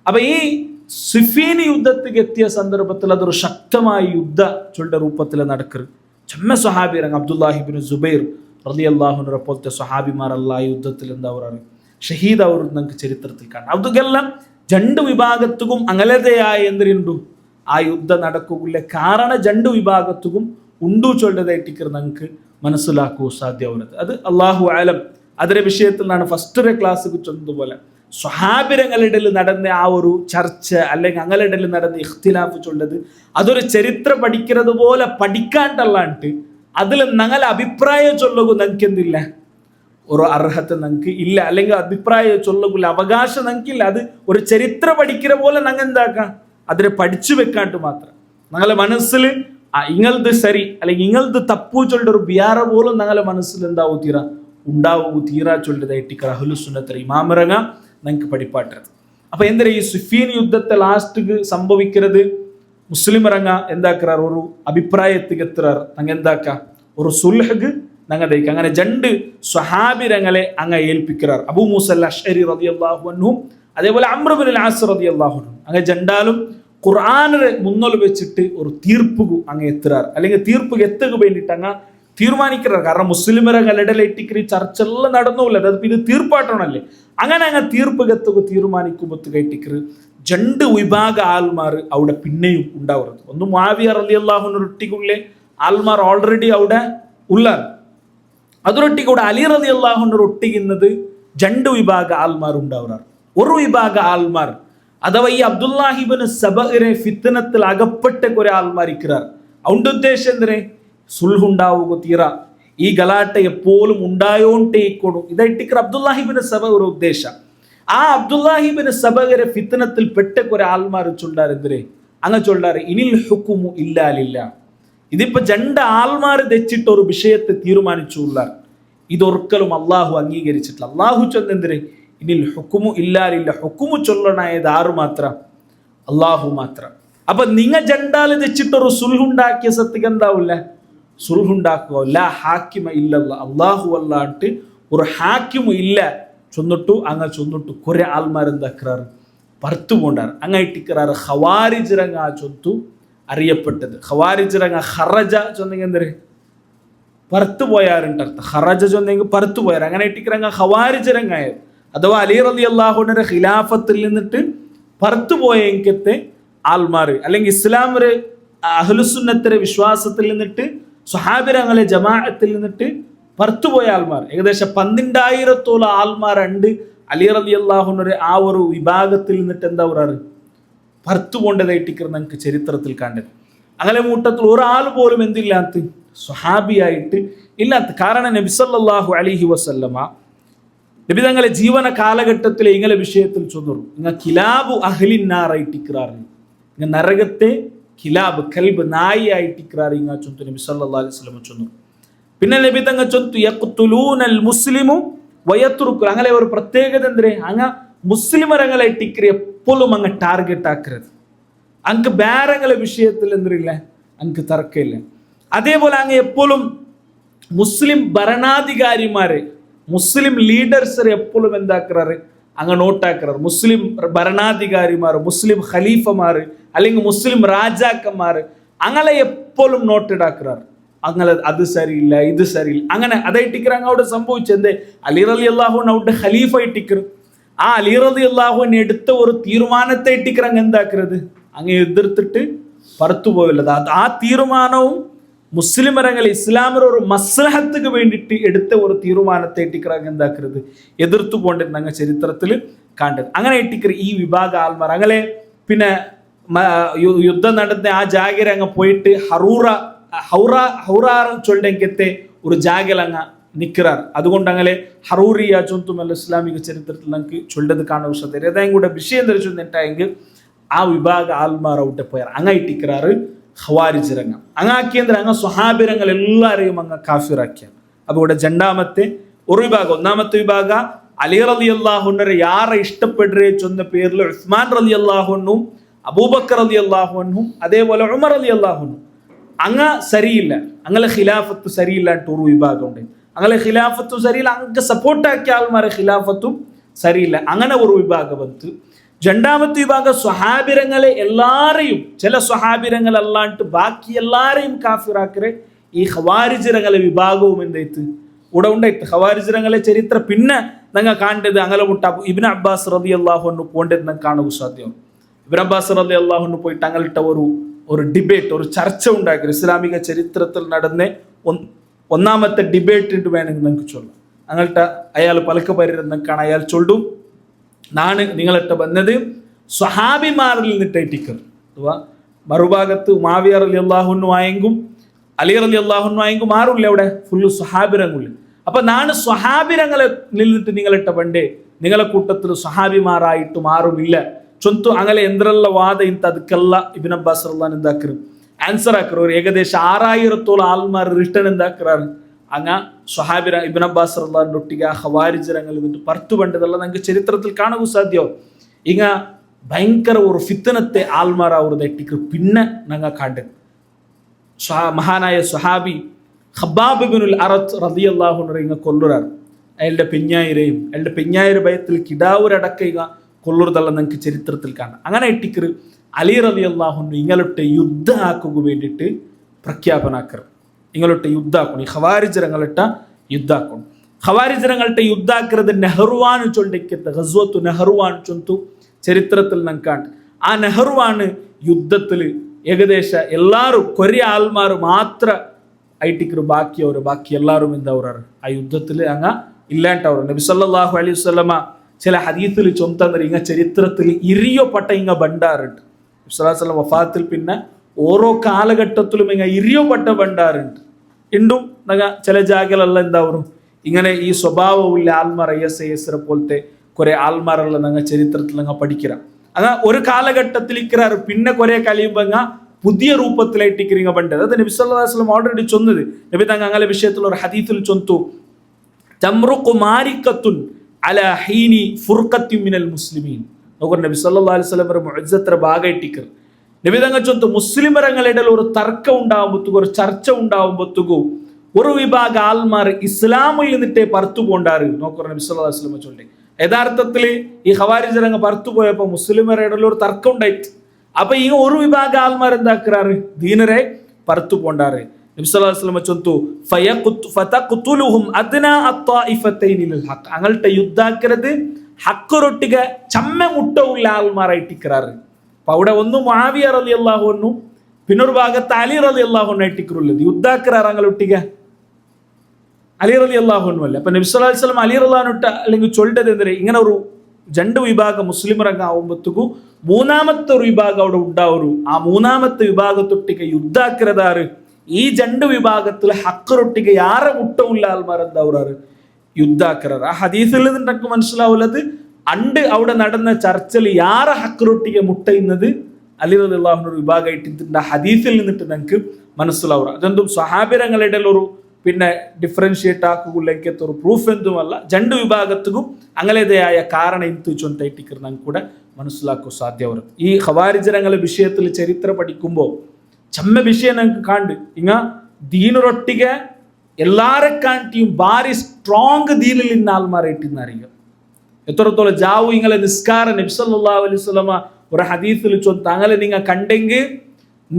അപ്പൊ ഈ സിഫീൻ യുദ്ധത്തിക്ക് എത്തിയ സന്ദർഭത്തിൽ അതൊരു ശക്തമായ യുദ്ധ ചൊല്ലുടെ രൂപത്തിൽ നടക്കറ്. ചെമ്മ സ്വഹാബിരങ്ങ് അബ്ദുല്ലാഹി ഇബ്നു സുബൈർ റളിയല്ലാഹു അൻഹു പോലത്തെ സ്വഹാബിമാരല്ല ആ യുദ്ധത്തിൽ എന്താ പറയുക ഷഹീദ് അവർ നമുക്ക് ചരിത്രത്തിൽ കാണാം. അതെല്ലാം രണ്ട് വിഭാഗത്തും അങ്ങലതയായ എന്തിനുണ്ടു ആ യുദ്ധം നടക്കുകയില്ല. കാരണം രണ്ട് വിഭാഗത്തും ഉണ്ടു ചൊല്ലതായിട്ടിക്കർ നമുക്ക് മനസ്സിലാക്കുക സാധ്യമാവുന്നത്. അത് അള്ളാഹു ആലം. അതിന്റെ വിഷയത്തിലാണ് ഫസ്റ്റ് ക്ലാസ് ചൊന്നതുപോലെ സ്വഹാബിരങ്ങളുടെ നടന്ന ആ ഒരു ചർച്ച അല്ലെങ്കിൽ അങ്ങയുടെ നടന്ന ഇഖ്തിലാഫ് ചൊല്ലത് അതൊരു ചരിത്രം പഠിക്കുന്നത് പോലെ പഠിക്കാണ്ടല്ലാണ്ട് അതിൽ ഞങ്ങൾ അഭിപ്രായം ചൊല്ലുക ഞങ്ങൾക്ക് എന്തില്ല, ഒരു അർഹത ഞങ്ങൾക്ക് ഇല്ല, അല്ലെങ്കിൽ അഭിപ്രായം ചൊല്ലുക അവകാശം ഞങ്ങൾക്കില്ല. അത് ഒരു ചരിത്രം പഠിക്കുന്ന പോലെ ഞങ്ങൾ എന്താക്കാം അതിനെ പഠിച്ചു വെക്കാണ്ട് മാത്രം ഞങ്ങളെ മനസ്സിൽ ഇങ്ങളത് ശരി അല്ലെങ്കിൽ ഇങ്ങളത് തപ്പു ചൊല്ലുന്ന ഒരു ബിയാറ പോലും ഞങ്ങളെ മനസ്സിൽ എന്താവൂ തീരാ ചൊല്ലതായിട്ട് അഹ്ലു സുന്നത്ത് ഇമാമറങ്ങ ഞങ്ങൾക്ക് പഠിപ്പാട്ടത്. അപ്പൊ എന്താ ഈ സുഫീൻ യുദ്ധത്തെ ലാസ്റ്റ് സംഭവിക്കുന്നത് മുസ്ലിമറങ്ങ എന്താക്കാർ ഒരു അഭിപ്രായത്തിക്ക് എത്തുറാർ. ഞങ്ങൾ എന്താക്ക ഒരു സുൽഹ് ഞങ്ങളുടെ അങ്ങനെ രണ്ട് സ്വഹാബിരങ്ങളെ അങ്ങ് ഏൽപ്പിക്കാർ. അബൂ മൂസ അശ്അരി റളിയല്ലാഹു അൻഹു അതേപോലെ അംർ ഇബ്നുൽ ആസ് റളിയല്ലാഹു അൻഹു അങ്ങ് ജണ്ടാലും ഖുർആനിനെ മുന്നോൽ വെച്ചിട്ട് ഒരു തീർപ്പ് അങ്ങ് എത്തുറാർ. അല്ലെങ്കിൽ തീർപ്പ് എത്തുക വേണ്ടിയിട്ട് അങ്ങ് തീരുമാനിക്കാർ. കാരണം മുസ്ലിമരങ്ങളുടെ ഇടയിലേറ്റിക്കറി ചർച്ച എല്ലാം നടന്നുമില്ല, അത് പിന്നെ തീർപ്പാട്ടണല്ലേ. അങ്ങനെ അങ്ങ് തീർപ്പ് എത്തുക തീരുമാനിക്കുമ്പോൾ കയറ്റിക്കറ് രണ്ട് വിഭാഗ ആൾമാർ അവിടെ പിന്നെയും ഉണ്ടാവുന്നത്. ഒന്ന് മുആവിയ റളിയല്ലാഹു അൻഹു ഒട്ടിക്കുള്ളേ ആൾമാർ ഓൾറെഡി അവിടെ ഉള്ളാർ. അതിനൊട്ടിക്ക് കൂടെ അലി റളിയല്ലാഹു അൻഹു ഒട്ടിക്കുന്നത് രണ്ട് വിഭാഗ ആൾമാർ ഉണ്ടാവുറാർ. ഒരു വിഭാഗ ആൾമാർ അഥവാ ഈ അബ്ദുല്ലാഹി ഇബ്നു സബഇനെ ഫിത്നത്തിൽ അകപ്പെട്ട കുറെ ആൾമാർ ഇക്റാർ. അവന്റെ ഉദ്ദേശം എന്തിനെ സുൽഹുണ്ടാവുക തീരാ, ഈ ഗലാട്ട എപ്പോഴും ഉണ്ടായോണ്ടേക്കോണു. ഇതായിട്ടിക്കർ അബ്ദുല്ലാഹി ഇബ്നു സബ ഒരു ഉദ്ദേശം. ആ അബ്ദുല്ലാഹി ഇബ്നു സബഇനെ ഫിത്നത്തിൽ പെട്ട കുറെ ആൾമാർ ചൊല്ലാറ് എന്തിനെ അങ്ങ് ചൊല്ലാറ് ഇനിൽ ഹുക്കുമു ഇല്ലാ ലില്ലാ. ഇതിപ്പോ രണ്ട് ആൾമാർ തെച്ചിട്ട് ഒരു വിഷയത്തെ തീരുമാനിച്ചുള്ളാർ. ഇതൊരിക്കലും അള്ളാഹു അംഗീകരിച്ചിട്ടില്ല. അള്ളാഹു ചൊന്നെന്തിന് ഇനിൽ ഹുക്കുമു ഇല്ലാ ലില്ലാ. ഹുക്കുമു ചൊല്ലണായത് ആറ് മാത്രം, അള്ളാഹു മാത്രം. അപ്പൊ നിങ്ങ ജണ്ടാല് തെച്ചിട്ടൊരു സുൽഹുണ്ടാക്കിയ സത്യക്ക് എന്താവില്ല, സുൽഹുണ്ടാക്കുക ലാ ഹാക്കിമ ഇല്ലല്ലാ, അള്ളാഹു അല്ലാണ്ട് ഒരു ഹാക്കിമു ഇല്ല ചൊന്നിട്ടു അങ്ങ് ചൊന്നിട്ടു കുറെ ആൾമാർ എന്താക്കാറ് പറുത്തു പോണ്ടാറ്. അങ്ങായിട്ടിക്കറാറ് ഖവാരിജ്റങ്ങ ചൊന്തു അറിയപ്പെട്ടത്. ഖവാരിജ്റങ്ങ ഖറജ ചൊന്നെങ്കിൽ എന്തര് പറുത്തു പോയാറുണ്ട് അർത്ഥം. ഖറജ ചൊന്നെങ്കിൽ പറുത്തു പോയാറ്. അങ്ങനെ ഇട്ടിക്കറങ്ങ ഖവാരിജ്റങ്ങായത് അഥവാ അലി റളിയല്ലാഹുവിന്റെ ഖിലാഫത്തിൽ നിന്നിട്ട് പറുത്തു പോയ എങ്കത്തെ ആൾമാർ അല്ലെങ്കിൽ ഇസ്ലാമിലെ അഹ്ലുസുന്നത്തിലെ വിശ്വാസത്തിൽ നിന്നിട്ട് സ്വഹാബിരങ്ങളെ ജമാഅത്തിൽ നിന്നിട്ട് പറുത്തുപോയ ആൾമാർ ഏകദേശം 12,000 ആൾമാരുണ്ട്. അലി റളിയല്ലാഹുവിന്റെ ആ ഒരു വിഭാഗത്തിൽ നിന്നിട്ട് എന്താ പറയാറ് പറുത്തു പോണ്ടതായിട്ടിക്കർ നമുക്ക് ചരിത്രത്തിൽ കണ്ടത്. അങ്ങനെ കൂട്ടത്തിൽ ഒരാൾ പോലും എന്തില്ലാത്ത സ്വഹാബിയായിട്ട് ഇല്ലാത്ത. കാരണം നബി സല്ലല്ലാഹു അലൈഹി വസല്ലമ നബി തങ്ങളെ ജീവന കാലഘട്ടത്തിലെ ഇങ്ങനെ വിഷയത്തിൽ ചൊന്നു ഇങ്ങ കിലാബു അഹ്ലിന്നാറായിട്ടിക്കറാറ്, ഇങ്ങ നരകത്തെ കിലാബ് കൽബ് നായി ആയിട്ടിക്കറാറ് ഇങ്ങ ചൊന്തു നബി സല്ലല്ലാഹു അലൈഹി വസല്ലമ ചൊന്നു. പിന്നെ നബി തങ്ങൾ ചൊന്തു യഖ്തുലൂനൽ മുസ്ലിമു വയത്രുക്കു. അങ്ങനെ ഒരു പ്രത്യേകത എന്തേ അങ്ങ മുസ്ലിമരങ്ങളെ ഇട്ടിക്കറി എപ്പോഴും അങ്ങ് ടാർഗറ്റ് ആക്കരുത്. അങ്ങ് വേറെങ്ങളെ വിഷയത്തിൽ എന്തില്ല അങ്ങ് തർക്കമില്ല. അതേപോലെ അങ്ങ് എപ്പോഴും മുസ്ലിം ഭരണാധികാരിമാരെ മുസ്ലിം ലീഡേഴ്സിനെ എപ്പോഴും എന്താക്കാറ് അങ്ങ് നോട്ടാക്കാറ്. മുസ്ലിം ഭരണാധികാരിമാർ, മുസ്ലിം ഖലീഫമാർ അല്ലെങ്കിൽ മുസ്ലിം രാജാക്കന്മാർ അങ്ങനെ എപ്പോഴും നോട്ടിടാക്കാറ്. അങ്ങനെ അത് സരിയില്ല ഇത് സരിയില്ല അങ്ങനെ അതായിട്ടിക്കർ അങ്ങോട്ട് സംഭവിച്ചത് അലി റളിയല്ലാഹു അൻഹു അവിടെ ഖലീഫ ഇട്ടിക്കർ ആ അലി റളിയല്ലാഹു അൻഹു എടുത്ത ഒരു തീരുമാനത്തെ ഇട്ടിക്കർ അങ്ങ് എന്താക്കരുത് അങ്ങ് എതിർത്തിട്ട് പറത്തുപോയുള്ളത് ആ തീരുമാനവും മുസ്ലിമരങ്ങൾ ഇസ്ലാമിൽ ഒരു മസ്ലഹത്തുക്ക് വേണ്ടിയിട്ട് എടുത്ത ഒരു തീരുമാനത്തെ ഇട്ടിക്കർ അങ്ങ് എന്താക്കരുത് എതിർത്തു പോകേണ്ടത് അങ്ങ് ചരിത്രത്തിൽ കണ്ടത് അങ്ങനെ ഇട്ടിക്കർ ഈ വിഭാഗ ആൾമാർ അങ്ങനെ പിന്നെ യുദ്ധം നടന്ന ആ ജാഗര അങ്ങ് പോയിട്ട് ഹൗറാർ ചൊല്ലത്തെ ഒരു ജാഗൽ അങ്ങ് നിൽക്കാർ അതുകൊണ്ട് അങ്ങനെ ഹറൂറിയ ചൊന്തുമല്ല ഇസ്ലാമിക ചരിത്രത്തിൽ നമുക്ക് ചൊല്ലത് കാണുക സാധ്യത ഏതായും കൂടെ വിഷയം ധരിച്ചെങ്കിൽ ആ വിഭാഗ ആൾമാർ അവിടെ പോയാർ അങ്ങായിട്ടിക്കറാറ് ഖവാരിജ് രംഗം അങ്ങാക്കിയെങ്കിൽ അങ്ങ് സ്വഹാബിരങ്ങൾ എല്ലാവരെയും അങ്ങ് കാഫിറാക്കിയാണ് അപ്പോൾ ഇവിടെ രണ്ടാമത്തെ ഒരു വിഭാഗം ഒന്നാമത്തെ വിഭാഗ അലി റളിയല്ലാഹു അൻഹു യാരെ ഇഷ്ടപ്പെടുകയെ ചൊന്ന പേരിൽ ഉസ്മാൻ റളിയല്ലാഹു അൻഹും അബൂബക്കർ റളിയല്ലാഹു അൻഹും അതേപോലെ ഉമർ റളിയല്ലാഹു അൻഹു അങ്ങ് സരിയില്ല അങ്ങനെ ഖിലാഫത്ത് സരിയില്ല ഒരു വിഭാഗം ഉണ്ട് അങ്ങനെ ഖിലാഫത്തും സരിയില്ല അങ്ങ് സപ്പോർട്ടാക്കിയ ആൾമാരെ ഖിലാഫത്തും സരിയില്ല അങ്ങനെ ഒരു വിഭാഗം വന്ന് രണ്ടാമത്തെ വിഭാഗം സ്വഹാബിരങ്ങളെ എല്ലാരെയും ചില സ്വഹാബിരങ്ങൾ അല്ലാണ്ട് ബാക്കി എല്ലാരെയും കാഫിറാക്കരെ ഈ ഖവാരിജിരങ്ങളെ വിഭാഗവും എന്തായിട്ട് ഇവിടെ ഉണ്ടായിട്ട് ഖവാരിജിരങ്ങളെ ചരിത്ര പിന്നെ നിങ്ങൾ കാണേണ്ടത് അങ്ങനെ മുട്ട ഇബ്നു അബ്ബാസ് റളിയല്ലാഹു അൻഹു പോകേണ്ടത് നിങ്ങൾക്ക് കാണുക സാധ്യം ഇബ്നു അബ്ബാസ് റളിയല്ലാഹു അൻഹു പോയിട്ട് അങ്ങോട്ട ഒരു ഡിബേറ്റ് ഒരു ചർച്ച ഉണ്ടാക്കി ഇസ്ലാമിക ചരിത്രത്തിൽ നടന്ന ഒന്നാമത്തെ ഡിബേറ്റ് വേണമെങ്കിൽ നിങ്ങൾക്ക് ചൊല്ലാം അങ്ങോട്ട് അയാൾ പലക്ക് പരിരുന്നക്കാണ് അയാൾ ചൊല്ലും നാണ് നിങ്ങളിട്ട് വന്നത് സ്വഹാബിമാരിൽ നിന്നിട്ടിക്കർ മറുഭാഗത്ത് മുആവിയ റളിയല്ലാഹു അൻഹു ആയെങ്കും അലി റളിയല്ലാഹു അൻഹു ആയെങ്കും മാറില്ല അവിടെ ഫുള്ള് സ്വഹാബിരങ്ങളിൽ അപ്പൊ നാണ് സ്വഹാബിരങ്ങളെ നിന്നിട്ട് നിങ്ങളിട്ട പണ്ടേ നിങ്ങളെ കൂട്ടത്തിൽ സ്വഹാബിമാരായിട്ട് മാറുമില്ല ചൊന്തു അങ്ങനെ എന്തെಲ್ಲ ವಾದ ಇಂತ ಅದಕ್ಕೆಲ್ಲ ಇಬ್ನ್ ಅಬ್ಬಾಸ್ റളിയല്ലാഹു എന്താക്കರು ആൻസർ ആക്കರು ഒരു ഏകദേശം 6000 ആൾമാർ റിട്ടേൺ എന്താക്കറാറ് അങ്ങ സ്വഹാബിര ഇബ്ൻ അബ്ബാസ് റളിയല്ലാഹു ഒട്ടിಗೆ ആ ഖവാരിജരങ്ങൾ എന്നിട്ട് പർത്തു പണ്ടതല്ല നമുക്ക് ചരിത്രത്തിൽ കാണുക സാധ്യം ഇങ്ങ ഭയങ്കര ഒരു ഫിത്തനത്തെ ആൾമാർ അവരുടെ എട്ടിക്ക് പിന്നെ ഞങ്ങൾ കണ്ടത് മഹാനായ സ്വഹാബി ഖബ്ബാബ് ഇബ്നുൽ അറത്ത് റളിയല്ലാഹു അൻഹു ഇങ്ങ കൊല്ലുറാർ അയാളുടെ പെഞ്ഞായിര ഭയത്തിൽ കിടാവൂരടക്ക ഇങ്ങ കൊല്ലുറതല്ല നിങ്ങൾക്ക് ചരിത്രത്തിൽ കാണാം അങ്ങനെ ഇട്ടിക്കർ അലി റളിയല്ലാഹു അൻഹു ഇങ്ങളൊട്ടെ യുദ്ധ ആക്കുക വേണ്ടിയിട്ട് പ്രഖ്യാപനാക്കർ ഇങ്ങളൊട്ടെ യുദ്ധ ആക്കണം ഈ ഖവാരിജരങ്ങളിട്ട യുദ്ധ ആക്കണം ഖവാരിജരങ്ങളുടെ യുദ്ധ ആക്കുന്നത് നെഹ്റുവാൻ ചൊല്ലിക്കത്തെ ഗസ്വത്തു നെഹ്റുവാൻ ചൊന്തു ചരിത്രത്തിൽ നമുക്കാണ്ട് ആ നെഹ്റുവാണ് യുദ്ധത്തിൽ ഏകദേശം എല്ലാവരും കൊറേ ആൾമാർ മാത്ര ഐട്ടിക്കർ ബാക്കി എല്ലാവരും എന്താവറാറ് ആ യുദ്ധത്തിൽ അങ്ങ് ഇല്ലാണ്ടവർ നബി സല്ലല്ലാഹു അലൈഹി വസല്ലമ ചില ഹദീസിൽ ചൊന്തന്നറി ഇങ്ങ ചരിത്രത്തിൽ ഇരിയപ്പെട്ട ഇങ്ങ ബണ്ടാറുണ്ട് നബി സല്ലല്ലാഹു അലൈഹി വസല്ലം വഫാത്തിൽ പിന്നെ ഓരോ കാലഘട്ടത്തിലും ഇങ്ങ ഇരിയപ്പെട്ട ബണ്ടാറുണ്ട് ഇണ്ടും നഗ ചില ജാഗലെല്ലാം എന്താവറും ഇങ്ങനെ ഈ സ്വഭാവമുള്ള ആൾമാർ ISIS പോലത്തെ കുറെ ആൾമാരെല്ലാം ഞങ്ങൾ ചരിത്രത്തിൽ അങ്ങ് പഠിക്കുക അങ്ങ് ഒരു കാലഘട്ടത്തിൽ ഇക്കറാറ് പിന്നെ കുറെ കഴിയുമ്പോൾ അങ്ങ് പുതിയ രൂപത്തിലായിട്ട് ഇങ്ങ ബണ്ടത് അത് നബി സല്ലല്ലാഹു അലൈഹി വസല്ലം ഓൾറെഡി ചൊന്നത് നബി തങ്ങ അങ്ങനെ വിഷയത്തിൽ ഒരു ഹദീസിൽ ചൊന്തു തംറുഖു മാരിക്കത്തുൻ അലാ ഹീനി ഫുർഖത്തി മിനൽ മുസ്ലിമീൻ നോക്കൂ നബി സല്ലല്ലാഹു അലൈഹി വസല്ലം മുഅജ്ജത്ര ഭാഗമായിട്ടിക്കർ നബി തങ്ങ ചൊന്തു മുസ്ലിമരങ്ങളുടെ ഒരു തർക്കം ഉണ്ടാവുമ്പോഴത്തേക്കും ഒരു ചർച്ച ഉണ്ടാവുമ്പോഴത്തേക്കും ഒരു വിഭാഗ ആൾമാർ ഇസ്ലാമിൽ നിന്നിട്ടേ പറത്തു പോണ്ടാറ് നോക്കൂ നബി സല്ലല്ലാഹു അലൈഹി വസല്ലം ചൊല്ലി യഥാർത്ഥത്തിൽ ഈ ഖവാരിജരങ്ങ് പറത്തു പോയപ്പോൾ മുസ്ലിമരുടെ ഒരു തർക്കം ഉണ്ടായിട്ട് അപ്പൊ ഈ ഒരു വിഭാഗ ആൾമാർ എന്താക്കാറ് ദീനരെ പറത്തു പോണ്ടാറ് നബി സല്ലല്ലാഹു അലൈഹി വസല്ലം ചൊന്തു ഫതഖ്തുലുഹും അദ്നാ അത്വായിഫതൈനി ലിൽ ഹഖ് അങ്ങൾടെ യുദ്ധാക്കരുത് ഹഖ്റൊട്ടിಗೆ ചമ്മ മുട്ടവുള്ള ആൾമാരായിട്ടിക്കറാറ് അപ്പൊ അവിടെ ഒന്ന് മുആവിയ റളിയല്ലാഹു അൻഹു പിന്നൊരു ഭാഗത്ത് അലി റളിയല്ലാഹു അൻഹു ആയിട്ടിക്കറുള്ളത് യുദ്ധാക്കറാറ് അങ്ങൾട്ടിಗೆ അലി റളിയല്ലാഹു അൻഹു അല്ല അപ്പൊ നബി സല്ലല്ലാഹു അലൈഹി വസല്ലം അലി റളിയല്ലാഹു അൻഹു അല്ലെങ്കിൽ ചൊല്ലത് എന്തിനാ ഇങ്ങനെ ഒരു രണ്ട് വിഭാഗം മുസ്ലിമരങ്ങ ആവുമ്പോഴത്തേക്കും മൂന്നാമത്തെ ഒരു വിഭാഗം അവിടെ ഉണ്ടാവരു ആ മൂന്നാമത്തെ വിഭാഗത്തൊട്ടിಗೆ യുദ്ധാക്കരതാറ് ഈ രണ്ട് വിഭാഗത്തിൽ ഹക്കറൊട്ടിಗೆ ಯಾರ മുട്ടവുള്ള ആൾമാർ എന്താവറാറ് യുദ്ധാക്കറാറ് ആ ഹദീസിൽ നിന്നൊക്കെ മനസ്സിലാവുള്ളത് അണ്ട് അവിടെ നടന്ന ചർച്ചയിൽ ಯಾರ ഹക്കറൊട്ടിಗೆ മുട്ടയുന്നത് അലി റളിയല്ലാഹു അൻഹു വിഭാഗമായിട്ട് ഹദീസിൽ നിന്നിട്ട് നമുക്ക് മനസ്സിലാവുക അതെന്തും സ്വഹാബിരങ്ങളുടെ ഒരു പിന്നെ ഡിഫറൻഷിയേറ്റ് ആക്കുകയിലേക്ക് ഒരു പ്രൂഫ് എന്തുമല്ല രണ്ട് വിഭാഗത്തിനും അങ്ങനെതായ ಕಾರಣ ಇಂತು ಚೊಂತೈಟಿಕರ್ ನಂಗೆ ಕೂಡ മനസ്സിലാക്കൂ സാധ്യവർ ഈ ഖവാരിജരങ്ങളെ വിഷയത്തിൽ ചരിത്ര പഠിക്കുമ്പോൾ ചമ്മ വിഷയം നമുക്ക് കാണ്ട് ഇങ്ങ ദീനൊരൊട്ടിಗೆ എല്ലാരെ കാണ്ടിയും ഭാരി സ്ട്രോങ് ദീനിൽ ഇന്ന ആൾമാരായിട്ടിന്നറിയുക എത്രത്തോളം ജാവു ഇങ്ങളെ നിസ്കാര നബി സല്ലല്ലാഹു അലൈഹി വസല്ലമ ഒരു ഹദീസിൽ ചൊന്ത അങ്ങനെ നിങ്ങൾ കണ്ടെങ്കിൽ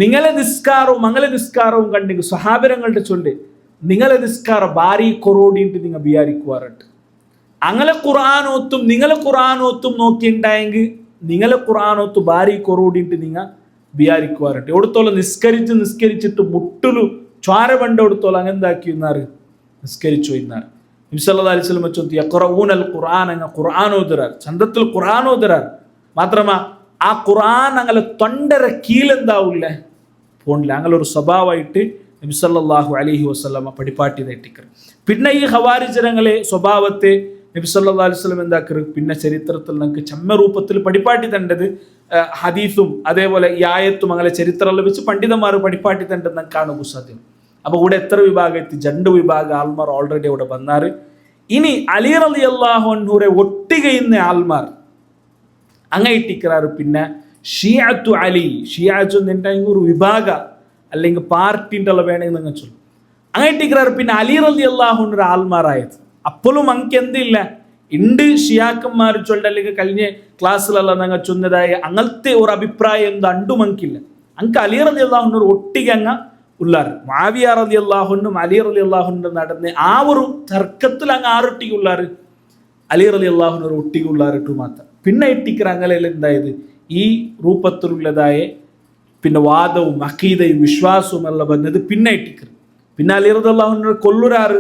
നിങ്ങളെ നിസ്കാരവും കണ്ടെങ്കിൽ സ്വഹാബരങ്ങളുടെ ചൊല്ല് നിങ്ങളെ നിസ്കാരം ഭാരി കൊറോടിയിട്ട് നിങ്ങൾ വിചാരിക്കുവാറുണ്ട്. നിങ്ങളെ ഖുർആാനോത്തും നോക്കിയിട്ടുണ്ടായെങ്കിൽ നിങ്ങളെ ഖുർആാനോത്ത് ഭാരി കൊറോടിയിട്ട് നിങ്ങൾ വിചാരിക്കുവാറുണ്ട്. എവിടത്തോളം നിസ്കരിച്ചിട്ട് മുട്ടലു ചോര പണ്ടെടുത്തോളം അങ്ങെന്താക്കി ഇന്നാറ് നിസ്കരിച്ചു ഇന്നാറ്. നബി സല്ലല്ലാഹു അലൈഹി വസല്ലം ചൊല്ലി യഖറഊനൽ ഖുർആൻ അങ്ങ ഖുർആൻ ഓതുറാർ ചന്തത്തിൽ ഖുർആൻ ഓതുറാർ. മാത്രമാ ആ ഖുർആൻ അങ്ങനെ തൊണ്ടര കീഴെന്താവില്ല പോണില്ല. അങ്ങനെ ഒരു സ്വഭാവമായിട്ട് നബി സല്ലല്ലാഹു അലൈഹി വസല്ലം പഠിപ്പാട്ടി നേട്ടിക്കർ. പിന്നെ ഈ ഖവാരിജനങ്ങളെ സ്വഭാവത്തെ നബി സല്ലല്ലാഹു അലൈഹി വസല്ലം എന്താക്കർ പിന്നെ ചരിത്രത്തിൽ നമുക്ക് ചെമ്മ രൂപത്തിൽ പഠിപ്പാട്ടി തണ്ടത് ഹദീസും അതേപോലെ ഈ ആയത്തും അങ്ങനെ ചരിത്രം ലഭിച്ച് പണ്ഡിതന്മാർ പഠിപ്പാട്ടി തണ്ടത് നമുക്ക് കാണുക സാധ്യം. അപ്പൊ ഇവിടെ എത്ര വിഭാഗം എത്തി? 2 വിഭാഗം ആൾമാർ ഓൾറെഡി അവിടെ വന്നാറ്. ഇനി അലി റളിയല്ലാഹു അൻഹുരെ ഒട്ടികയുന്ന ആൾമാർ അങ്ങയിട്ടിക്കാറ് പിന്നെ ഷിയഅത്തു അലി. ഷിയഅത്തു എന്നുണ്ടെങ്കിൽ ഒരു വിഭാഗ അല്ലെങ്കിൽ പാർട്ടിൻ്റെ വേണമെങ്കിൽ നിങ്ങൾ ചൊല്ലും. അങ്ങയിട്ടിക്കാറ് പിന്നെ അലി റളിയല്ലാഹു അൻഹുരെ ആൾമാരായത്. അപ്പോഴും അങ്ങക്ക് എന്തില്ല ഉണ്ട് ഷിയാക്കന്മാർ ചൊല്ല അല്ലെങ്കിൽ കഴിഞ്ഞ ക്ലാസ്സിലെല്ലാം ഞങ്ങൾ ചൊന്നതായ അങ്ങനത്തെ ഒരു അഭിപ്രായം എന്ത് അണ്ടും അങ്കില്ല. അങ്ങക്ക് അലി റളിയല്ലാഹു അൻഹു ഒട്ടിക അങ്ങ ഉള്ളാറ്. മുആവിയ റളിയല്ലാഹുനും അലി റളിയല്ലാഹുനും നടന്ന ആ ഒരു തർക്കത്തിൽ അങ്ങ് ആറൊട്ടിക്കുള്ളാറ് അലി റളിയല്ലാഹുവിന് ഒരു ഒട്ടിക്കുള്ളാറിട്ടു മാത്രം. പിന്നെ ഇട്ടിക്കർ അങ്ങനെയുള്ള എന്തായത് ഈ രൂപത്തിലുള്ളതായ പിന്നെ വാദവും അഖീദയും വിശ്വാസവും എല്ലാം വന്നത് പിന്നെ ഇട്ടിക്കർ. പിന്നെ അലി റളിയല്ലാഹുവിനെ കൊല്ലുരാറ്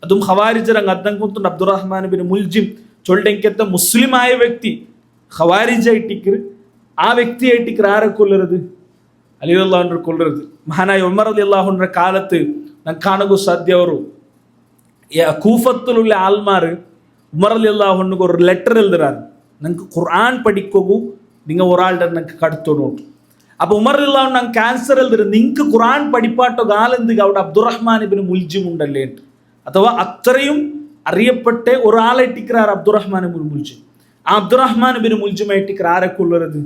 അതും ഖവാരിജരങ് അద్దം കുത്തുണ്ട് അബ്ദുറഹ്മാൻ ബിൻ മുൽജിം ചൊല്ലെങ്കത്തെ മുസ്ലിമായ വ്യക്തി ഖവാരിജ ഇട്ടിക്കർ. ആ വ്യക്തിയെ ഇട്ടിക്കർ ആരെ കൊല്ലരുത്? അലി റളിയല്ലാഹുവിനെ കൊല്ലരുത്. മഹാനായ ഉമർ റളിയല്ലാഹുവിന്റെ കാലത്ത് നമുക്ക് കാണുക സാധ്യ ಅವರು കൂഫത്തിലുള്ള ആൾമാർ ഉമർ റളിയല്ലാഹുവിന് ഒരു ലെറ്റർ എഴുതുறாரு. നിങ്ങൾക്ക് ഖുർആൻ പഠിക്കൂ നിങ്ങൾ ഒരാളുടെ നിങ്ങൾക്ക് കടുത്തോട്ട്. അപ്പൊ ഉമർ റളിയല്ലാഹു അൻഹു ക്യാൻസർ എഴുതുന്നത് നിങ്ങൾക്ക് ഖുർആൻ പഠിപ്പാട്ടോ കാലെന്ത് അവിടെ അബ്ദുറഹ്മാൻ ബിൻ മുൽജിം ഉണ്ടല്ലേ. അഥവാ അത്രയും അറിയപ്പെട്ട ഒരാളെ ഇട്ടിക്കാർ അബ്ദുറഹ്മാൻ ബിൻ മുൽജിം. ആ അബ്ദുറഹ്മാൻ ബിൻ മുൽജിമായിട്ടിക്കർ ആരെ കൊല്ലരുത്?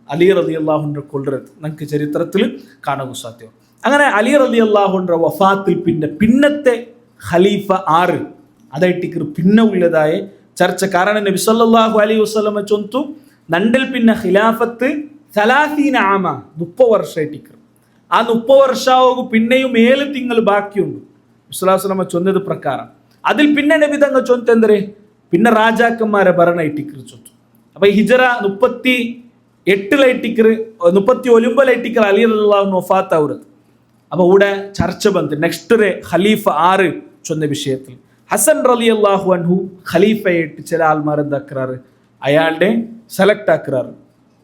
അലി റളിയല്ലാഹുവിനെ കൊല്ലരുത്. നമുക്ക് ചരിത്രത്തിൽ കാണുക സാധ്യം. അങ്ങനെ അലി റളിയല്ലാഹുവിന്റെ വഫാത്തിൽ പിന്നത്തെ ഖലീഫ 6 അതായിട്ടിക്കർ പിന്നെ ഉള്ളതായ ചർച്ച. കാരണം നബി സല്ലല്ലാഹു അലൈഹി വസല്ലം ചൊന്തു നണ്ടിൽ പിന്നെ ഖിലാഫത്ത് 30 ആമ 30 വർഷമായിട്ടിക്കർ. ആ 30 വർഷമാകും പിന്നെയും 7 തിങ്കൾ ബാക്കിയുണ്ട് വിശ്വാസനമ ചൊന്നത് പ്രകാരം. അതിൽ പിന്നെ നബി തങ്ങൾ ചൊന്ത് എന്തരേ പിന്നെ രാജാക്കന്മാരെ ഭരണ ഇട്ടിക്കർ ചൊന്തു. അപ്പൊ ഹിജറ 38 39 അലി റളിയല്ലാഹു വഫാത്ത് ആവുന്നത്. അപ്പൊ ഇവിടെ ചർച്ച ബന്ധ് നെക്സ്റ്റ് ഖലീഫ 6 ചൊന്ന വിഷയത്തിൽ ഹസൻ റളിയല്ലാഹു അൻഹു ഖലീഫയായിട്ട് ചില ആൾമാർ എന്താക്കാറ് അയാളുടെ സെലക്ട് ആക്കാറ്.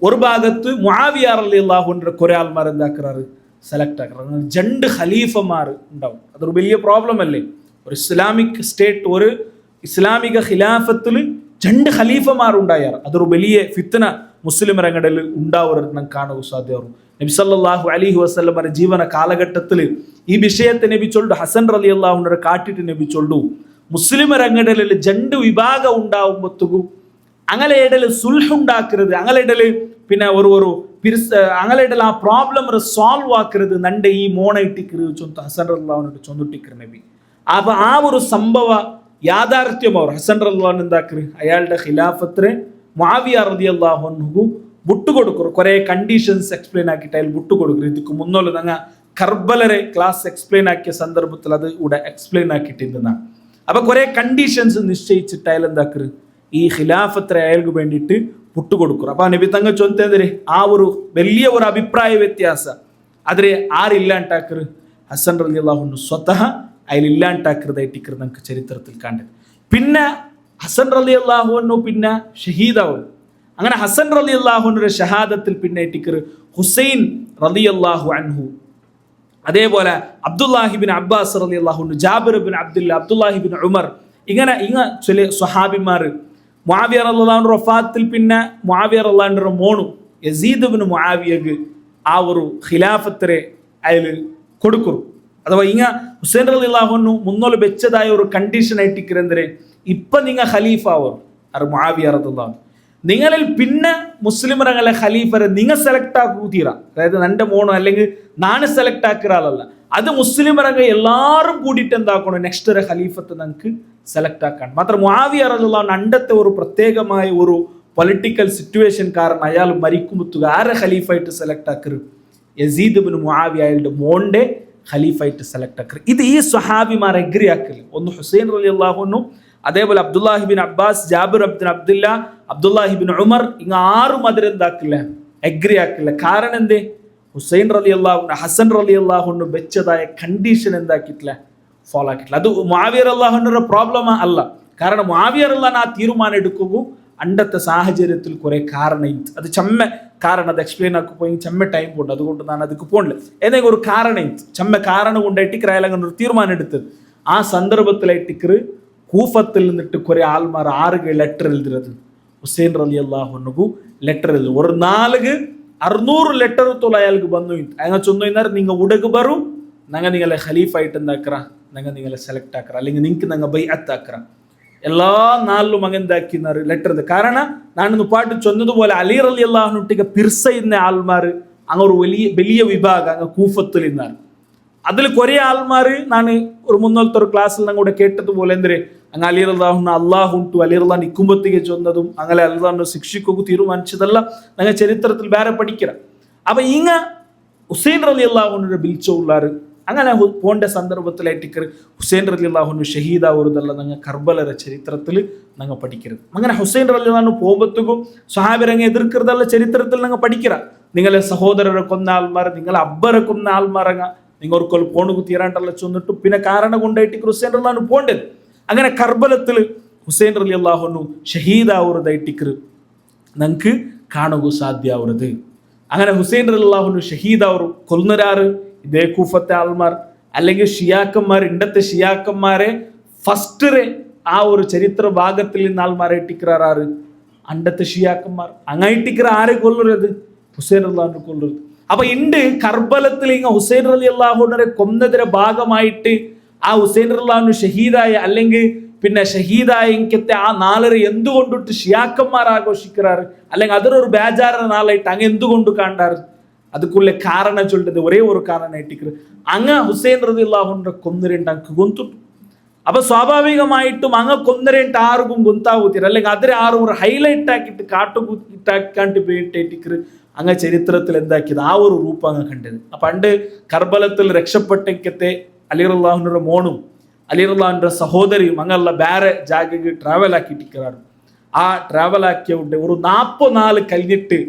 ഒരു ഭാഗത്ത് മുആവിയ റളിയല്ലാഹു അൻഹു കുറെ ആൾമാർ എന്താക്കാറ് സെലക്ട് ആക്കാറ്. 2 ഖലീഫമാർ ഉണ്ടാവും. അതൊരു വലിയ പ്രോബ്ലം അല്ലേ? ഒരു ഇസ്ലാമിക് സ്റ്റേറ്റ് ഒരു ഇസ്ലാമിക ഖിലാഫത്തിൽ 2 ഖലീഫമാർ ഉണ്ടായാർ അതൊരു വലിയ ഫിത്ന മുസ്ലിം രംഗടൽ ഉണ്ടാവുന്നത് കാണുക സാധ്യമാകും. നബി സല്ലല്ലാഹു അലൈഹി വസല്ലമയുടെ ജീവന കാലഘട്ടത്തിൽ ഈ വിഷയത്തെ നബി ചൊല്ലു ഹസൻ റളിയല്ലാഹുവിനെ കാട്ടിട്ട് നബി ചൊല്ലു മുസ്ലിം രംഗടലിൽ 2 വിഭാഗം ഉണ്ടാവുമ്പോഴത്തേക്കും അങ്ങനെ ഇടയിൽ സുൽഹ് ഉണ്ടാക്കരുത്. അങ്ങനെ ഇടയിൽ പിന്നെ ഒരു അങ്ങനെ ആ പ്രോബ്ലം സോൾവ് ആക്കരുത്. നന്റെ ഈ മോണയിട്ടിക്കരു ചൊന്തു ഹസൻ റളിയല്ലാഹുവിനോട് ചൊന്നിട്ടിക്കർ നബി. അപ്പൊ ആ ഒരു സംഭവ യാഥാർത്ഥ്യം അവർ ഹസൻ റളിയല്ലാഹു എന്താക്കര് അയാളുടെ ഖിലാഫത്തിനെ മുആവിയ റളിയല്ലാഹു അൻഹു വിട്ടുകൊടുക്കും. കുറെ കണ്ടീഷൻസ് എക്സ്പ്ലെയിൻ ആക്കിയിട്ട് അയാൾ വിട്ടുകൊടുക്കും. ഇതിക്ക് മുന്നോട്ട് ഞങ്ങൾ കർബലരെ ക്ലാസ് എക്സ്പ്ലെയിൻ ആക്കിയ സന്ദർഭത്തിൽ അത് ഇവിടെ എക്സ്പ്ലെയിൻ ആക്കിയിട്ടിരുന്നതാണ്. അപ്പൊ കുറെ കണ്ടീഷൻസ് നിശ്ചയിച്ചിട്ട് അയാൾ എന്താക്കര് ഈ ഖിലാഫത്തിനെ അയാൾക്ക് വേണ്ടിയിട്ട് വിട്ടുകൊടുക്കും. അപ്പൊ നബി തങ്ങൾ ചൊന്തേന്തരെ ആ ഒരു വലിയ ഒരു അഭിപ്രായ വ്യത്യാസം അതിൽ ആരില്ലാണ്ടാക്കര് ഹസൻ റളിയല്ലാഹു അൻഹു സ്വതഹ അയാൾ ഇല്ലാണ്ടാക്കരുതായിട്ടിക്കർ നമുക്ക് ചരിത്രത്തിൽ കണ്ടത്. പിന്നെ ഹസൻ റളിയല്ലാഹു അൻഹു പിന്നെ ഷഹീദാവും. അങ്ങനെ ഹസൻ റളിയല്ലാഹു അൻഹുവിന്റെ ഷഹാദത്തിൽ പിന്നെ ഇട്ടിക്കർ ഹുസൈൻ റളിയല്ലാഹു അൻഹു അതേപോലെ അബ്ദുല്ലാഹിബിൻ അബ്ബാസ് റളിയല്ലാഹു അൻഹു ജാബിർ ബിൻ അബ്ദുല്ല അബ്ദുല്ലാഹിബിൻ ഉമർ ഇങ്ങനെ ചില സ്വഹാബിമാർ മുആവിയ റളിയല്ലാഹു അൻഹു വഫാത്തിൽ പിന്നെ മുആവിയ റളിയല്ലാഹു അൻഹുവിന്റെ മോണു യസീദ് ബിൻ മുആവിയക്ക് ആ ഒരു ഖിലാഫത്തിനെ അയാൾ കൊടുക്കും. അഥവാ ഹുസൈൻ റളിയല്ലാഹു അൻഹു മുന്നോട്ട് വെച്ചതായ ഒരു കണ്ടീഷൻ ആയിട്ടിക്കരെന്തരെ ഇപ്പൊ നിങ്ങൾ ഖലീഫ ആവും അത് മുആവിയ റളിയല്ലാഹു അൻഹു. നിങ്ങളിൽ പിന്നെ മുസ്ലിമരങ്ങളെ ഖലീഫരെ നിങ്ങൾ സെലക്ട് ആക്കൂ തീരാ. അതായത് എൻ്റെ മോണോ അല്ലെങ്കിൽ നാണ് സെലക്ട് ആക്കിയ ആളല്ല. അത് മുസ്ലിമരങ്ങൾ എല്ലാവരും കൂടിയിട്ട് എന്താക്കണം നെക്സ്റ്റ് ഒരു ഖലീഫത്ത് നമുക്ക് സെലക്ട് ആക്കാൻ. മാത്രം മുആവിയ റളിയല്ലാഹു അൻഹു അണ്ടത്തെ ഒരു പ്രത്യേകമായ ഒരു പൊളിറ്റിക്കൽ സിറ്റുവേഷൻ കാരണം അയാൾ മരിക്കുമ്പോൾ ആരെ ഖലീഫായിട്ട് സെലക്ട് ആക്കരുത് യസീദ് ഇബ്നു മുആവിയ അയാളുടെ മോന്റെ ഖലീഫായിട്ട് സെലക്ട് ആക്കുക. ഇത് ഈ സ്വഹാബിമാർ എഗ്രി ആക്കില്ല. ഒന്ന് ഹുസൈൻ റളിയല്ലാഹു അൻഹു, അതേപോലെ അബ്ദുല്ലാഹിബിൻ അബ്ബാസ്, ജാബിർ അബ്ദുൽ അബ്ദുല്ല, അബ്ദുല്ലാഹിബിൻ ഉമർ, ഇങ്ങ ആറും അതിരെന്താക്കില്ല, എഗ്രി ആക്കില്ല. കാരണം എന്തേ? ഹുസൈൻ റളിയല്ലാഹു അൻഹു, ഹസൻ റളിയല്ലാഹു അൻഹു വെച്ചതായ കണ്ടീഷൻ എന്താക്കിയിട്ടില്ല, ഫോളോ ആക്കിയിട്ടില്ല. അത് മുആവിയ റളിയല്ലാഹു അൻഹുവിന്റെ പ്രോബ്ലം അല്ല. കാരണം മുആവിയ റളിയല്ലാഹു അൻഹു ആ തീരുമാനം എടുക്കുകയും അണ്ടത്തെ സാഹചര്യത്തിൽ കുറെ കാരണം അത് ചെമ്മ കാരണം അത് എക്സ്പ്ലെയിൻ ആക്കി പോയി ചെമ്മ ടൈം പോണ്ട്. അതുകൊണ്ട് ഞാൻ ಅದಕ್ಕೆ പോണില്ല. ഏതെങ്കിലും ഒരു കാരണം ചെമ്മ കാരണം കൊണ്ടായിട്ട് അയാളങ്ങനെ ഒരു തീരുമാനം എടുത്തത്. ആ സന്ദർഭത്തിലായിട്ട് കൂഫത്തിൽ നിന്നിട്ട് കുറെ ആൾമാർ 6 ലെറ്റർ എഴുതുന്നത് ഹുസൈൻ റളിയല്ലാഹു അൻഹു ലെറ്റർ എഴുതി. ഒരു 600 ലെറ്റർ തോല അയാൾക്ക് വന്നു. അങ്ങനെ ചൊന്നു നിങ്ങൾ ഉടക്ക് ബറും ഞങ്ങൾ നിങ്ങളെ ഖലീഫായിട്ട് എന്താക്കറ, ഞങ്ങൾ നിങ്ങളെ സെലക്ട് ആക്കറ, അല്ലെങ്കിൽ നിങ്ങൾക്ക് ഞങ്ങൾ ബൈഅത്ത് ആക്കറ. എല്ലാ നാളിലും അങ്ങെന്താക്കിന്നാറ് ലെറ്റർ. കാരണം ഞാനൊന്ന് പാട്ട് ചൊന്നതുപോലെ അലി റളിയല്ലാഹു അൻഹുട്ടിಗೆ പിർസയുന്ന ആൾമാർ അങ്ങ് ഒരു വലിയ വിഭാഗം അങ്ങ് കൂഫത്തിൽ നിന്നാണ്. അതിൽ കുറെ ആൾമാർ ഞാൻ ഒരു മുന്നോലത്തെ ഒരു ക്ലാസ്സിൽ ഞങ്ങളുടെ കേട്ടതുപോലെ എന്തേ അങ്ങ് അലി റളിയല്ലാഹു അൻഹു അള്ളാഹു ഉണ്ടു അലി റളിയല്ലാഹു നിക്കുമ്പത്തേക്ക് ചൊന്നതും അങ്ങനെ അള്ളാഹു ശിക്ഷിക്കുകയും തീരുമാനിച്ചതല്ല ഞങ്ങൾ ചരിത്രത്തിൽ വേറെ പഠിക്കിற. അപ്പൊ ഇങ്ങ ഹുസൈൻ റളിയല്ലാഹു അൻഹുവിനെ വിളിച്ചുള്ളാറ്. അങ്ങനെ പോണ്ട സന്ദർഭത്തിലായിട്ട് ഹുസൈൻ റളിയല്ലാഹു അൻഹു ഷഹീദാവുന്നതല്ല ഞങ്ങൾ കർബലര ചരിത്രത്തിൽ ഞങ്ങൾ പഠിക്കരുത്. അങ്ങനെ ഹുസൈൻ റളിയല്ലാഹു അൻഹു പോകുമ്പോഴത്തേക്കും സ്വഹാബിരങ്ങെ എതിർക്കുന്നതല്ല ചരിത്രത്തിൽ ഞങ്ങൾ പഠിക്കിற. നിങ്ങളെ സഹോദരരെ കൊന്ന ആൾമാർ, നിങ്ങളെ അബ്ബരെ കൊന്ന ആൾമാരങ്ങ നിങ്ങൾ ഒരു കൊല്ലം പോണു തീരാണ്ടല്ല ചൊന്നിട്ടു. പിന്നെ കാരണം കൊണ്ടായിട്ട് ഹുസൈൻ റളിയല്ലാഹു അൻഹു പോണ്ടത്. അങ്ങനെ കർബലത്തിൽ ഹുസൈൻ റളിയല്ലാഹു അൻഹു ഷഹീദാവുന്നതായിട്ട് ഞങ്ങൾക്ക് കാണുക സാധ്യമാവുന്നത്. അങ്ങനെ ഹുസൈൻ റളിയല്ലാഹു അൻഹു ഷഹീദാവും കൊല്ലുന്നരാറ് ഇതേ കൂഫത്തെ ആൾമാർ, അല്ലെങ്കിൽ ഷിയാക്കന്മാർ. ഇണ്ടത്തെ ഷിയാക്കന്മാരെ ഫസ്റ്റ് ആ ഒരു ചരിത്ര ഭാഗത്തിൽ നിന്ന് ആൾമാരെ ഇട്ടിക്കാറ് അണ്ടത്തെ ഷിയാക്കന്മാർ. അങ്ങായിട്ടിക്കറ ആരെ കൊല്ലുന്നത്? ഹുസൈൻ റളിയല്ലാഹു അൻഹു കൊല്ലുന്നത്. അപ്പൊ ഇണ്ട് കർബലത്തിൽ ഇങ്ങ ഹുസൈൻ റളിയല്ലാഹു അൻഹുവിനെ കൊന്നതിന്റെ ഭാഗമായിട്ട് ആ ഹുസൈൻ റളിയല്ലാഹു അൻഹു ഷഹീദായ അല്ലെങ്കിൽ പിന്നെ ഷഹീദായ ഇങ്ങത്തെ ആ നാളരെ എന്തുകൊണ്ടിട്ട് ഷിയാക്കന്മാർ ആഘോഷിക്കാറ്, അല്ലെങ്കിൽ അതൊരു ബേജാറ നാളായിട്ട് അങ്ങ് എന്തുകൊണ്ട് കാണാറ്? ಅದಕ್ಕುಳ್ಳೆ ಕಾರಣ ಚೊಲ್ಲದೆ ಒರೇ ಒಂದು ಕಾರಣ ಇಟ್ಟಿಕ್ರು ಅಂಗ ಹುಸೇನ್ റളിയല്ലാഹു അൻഹു കൊന്നരേണ്ട ಅಂಕ ಗೊತ್ತು. അപ്പൊ സ്വാഭാവികമായിട്ടും അങ്ങ് കൊന്നരേണ്ട ആർക്കും ഗൊന്താവൂത്തിര, അല്ലെങ്കിൽ അതിരെ ആരും ഒരു ഹൈലൈറ്റ് ആക്കിയിട്ട് കാട്ടുകൂട്ടാക്കാണ്ട് പോയിട്ടിരിക്കറ് അങ്ങ് ചരിത്രത്തിൽ എന്താക്കിയത് ആ ഒരു രൂപം അങ്ങ് കണ്ടത്. പണ്ട് കർബലത്തിൽ രക്ഷപ്പെട്ടെങ്കത്തെ അലി റളിയല്ലാഹു അൻഹുവിന്റെ മോണും അലി റളിയല്ലാഹു അൻഹുവിന്റെ സഹോദരിയും അങ്ങല്ല ಬೇರೆ ಜಾಗಕ್ಕೆ ಟ್ರಾವೆಲ್ ആക്കിയിട്ടിരിക്കാറ്. ആ ട്രാവൽ ആക്കിയവിടെ ഒരു 44 കഴിഞ്ഞിട്ട്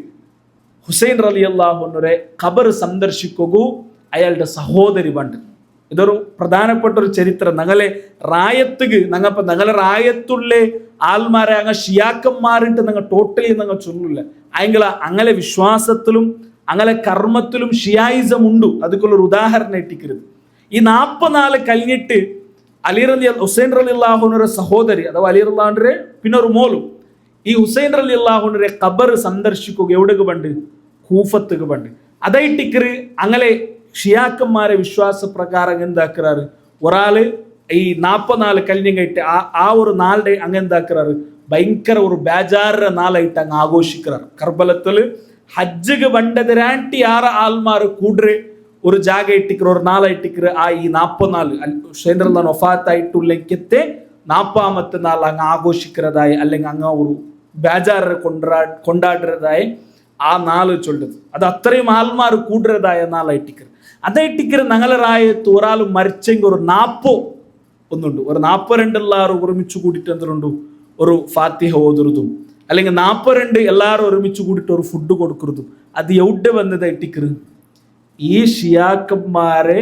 ഹുസൈൻ റളിയല്ലാഹു അൻഹുവിനെ ഖബർ സന്ദർശിക്കുകയും അയാളുടെ സഹോദരി പണ്ട്. ഇതൊരു പ്രധാനപ്പെട്ട ഒരു ചരിത്രം. ഞങ്ങളെ റായത്തുക്ക് ഞങ്ങളെ റായത്തുള്ളേ ആൾമാരെ അങ്ങ് ഷിയാക്കന്മാരിട്ട് ഞങ്ങൾ ടോട്ടലി ഞങ്ങൾ ചൊല്ലില്ല. അങ്ങനെ വിശ്വാസത്തിലും അങ്ങനെ കർമ്മത്തിലും ഷിയായിസം ഉണ്ട്. അതുക്കുള്ളൊരു ഉദാഹരണം ഇട്ടിക്കരുത്. ഈ 44 കഴിഞ്ഞിട്ട് ഹുസൈൻ റളിയല്ലാഹു അൻഹുവിന്റെ സഹോദരി അഥവാ അലി റളിയല്ലാഹു അൻഹുവിന്റെ പിന്നെ ഒരു മോളും ഈ ഹുസൈൻ റളിയല്ലാഹു അൻഹുവിന്റെ ഖബർ സന്ദർശിക്കുക എവിടേക്ക് പണ്ട്? കൂഫത്തുക്ക് പണ്ട്. അതായിട്ടിക്കറ് അങ്ങനെ ഷിയാക്കന്മാരെ വിശ്വാസ പ്രകാരം എന്താക്കാറ് ഒരാള് ഈ 44 കഴിഞ്ഞിട്ട് ആ ഒരു നാളുടെ അങ്ങ് എന്താക്കാറ് ഭയങ്കര ഒരു ബേജാറ നാളായിട്ട് അങ്ങ് ആഘോഷിക്കാറ്. കർബലത്തിൽ ഹജ്ജ് പണ്ടതിരാട്ടി 6 ആൾമാർ കൂടരെ ഒരു ജാഗ ഇട്ടിക്കറ് ഒരു നാളായിട്ടിക്കറ്. ആ ഈ 44 ഹുസൈൻ റളിയല്ലാഹു അൻഹു വഫാത്തായിട്ടുള്ളത്തെ 40ാമത്തെ നാൾ അങ്ങ് ആഘോഷിക്കുന്നതായി അല്ലെങ്കിൽ അങ്ങ് ഒരു ബേജാറ കൊണ്ടാടുന്നതായ ആ നാള് ചൊല്ലത്. അത് അത്രയും ആൾമാർ കൂടുന്നതായ നാളായിട്ടിക്കറ്. അതായിട്ടിക്കറ് ഞങ്ങളെ റായത്ത് ഒരാൾ മരിച്ചെങ്കിൽ ഒരു 40 ഒന്നുണ്ട്, ഒരു 42 എല്ലാവരും ഒരുമിച്ച് കൂടിയിട്ട് എന്തുണ്ട് ഒരു ഫാത്തിഹ ഓതുന്നതും, അല്ലെങ്കിൽ 42 എല്ലാവരും ഒരുമിച്ച് കൂടിയിട്ട് ഒരു ഫുഡ് കൊടുക്കുന്നതും. അത് എവിടെ വന്നതായിട്ടിക്കറ്? ഈ ഷിയാക്കന്മാരെ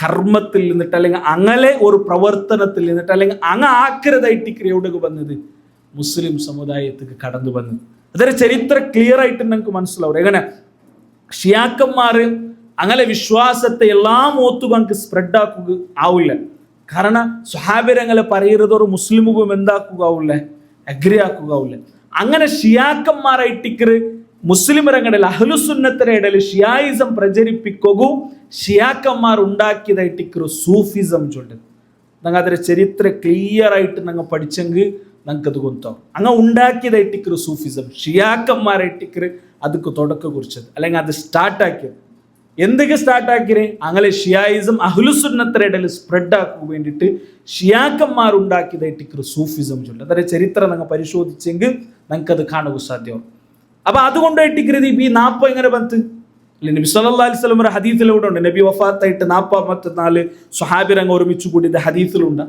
കർമ്മത്തിൽ നിന്നിട്ട് അല്ലെങ്കിൽ അങ്ങനെ ഒരു പ്രവർത്തനത്തിൽ നിന്നിട്ട് അല്ലെങ്കിൽ അങ്ങ് ആക്കരുതായിട്ടിക്കറ് എവിടേക്ക് വന്നത്? മുസ്ലിം സമുദായത്തിക്ക് കടന്നു വന്നത്. അതൊരു ചരിത്രം ക്ലിയർ ആയിട്ട് നമുക്ക് മനസ്സിലാവും. എങ്ങനെ ഷിയാക്കന്മാർ അങ്ങനെ വിശ്വാസത്തെ എല്ലാം ഓത്തുക നമുക്ക് സ്പ്രെഡ് ആക്കുക ആവില്ല. കാരണം സ്വഹാബിരങ്ങളെ പറയുന്നത് ഒരു മുസ്ലിമുകളും എന്താക്കുക ആവില്ല, അഗ്രി ആക്കുക ആവില്ല. അങ്ങനെ ഷിയാക്കന്മാരായിട്ടിക്കറ് മുസ്ലിമരങ്ങളിൽ അഹ്ലുസുന്നത്തിന്റെ ഇടയിൽ ഷിയായിസം പ്രചരിപ്പിക്കുകയും ഷിയാക്കന്മാർ ഉണ്ടാക്കിയതായിട്ടിക്കറ് സൂഫിസം ചൊല്ലത്. ഞങ്ങൾ അതിന്റെ ചരിത്രം ക്ലിയർ ആയിട്ട് ഞങ്ങൾ പഠിച്ചെങ്കിൽ ഞങ്ങൾക്കത് ಗೊತ್ತಾവും. അങ്ങ് ഉണ്ടാക്കിയതായിട്ടിക്കറ് സൂഫിസം ഷിയാക്കന്മാരായിട്ടിക്കറ് ಅದಕ್ಕೆ തുടക്ക കുറിച്ചത്, അല്ലെങ്കിൽ അത് സ്റ്റാർട്ടാക്കിയത്. എന്തൊക്കെ സ്റ്റാർട്ടാക്കിയത്? അങ്ങനെ ഷിയായിസം അഹ്ലുസുന്നത്തിന്റെ ഇടയിൽ സ്പ്രെഡ് ആക്കുക വേണ്ടിയിട്ട് ഷിയാക്കന്മാർ ഉണ്ടാക്കിയതായിട്ടിക്കറ് സൂഫിസം ചൊല്ലത്. അതിന്റെ ചരിത്രം ഞങ്ങൾ പരിശോധിച്ചെങ്കിൽ ഞങ്ങൾക്കത് കാണുക സാധ്യമാവും. അപ്പൊ അതുകൊണ്ടായിട്ടിക്കരുത് ഈ 40 എങ്ങനെ ബന്ധ് നബി സല്ലല്ലാഹു അലൈഹി വസല്ലം ഒരു ഹദീസിലൂടെ ഉണ്ട്, നബി വഫാത്തായിട്ട് 44 സ്വഹാബിരങ്ങ് ഒരുമിച്ച് കൂടിയത് ഹദീസിലുണ്ട്.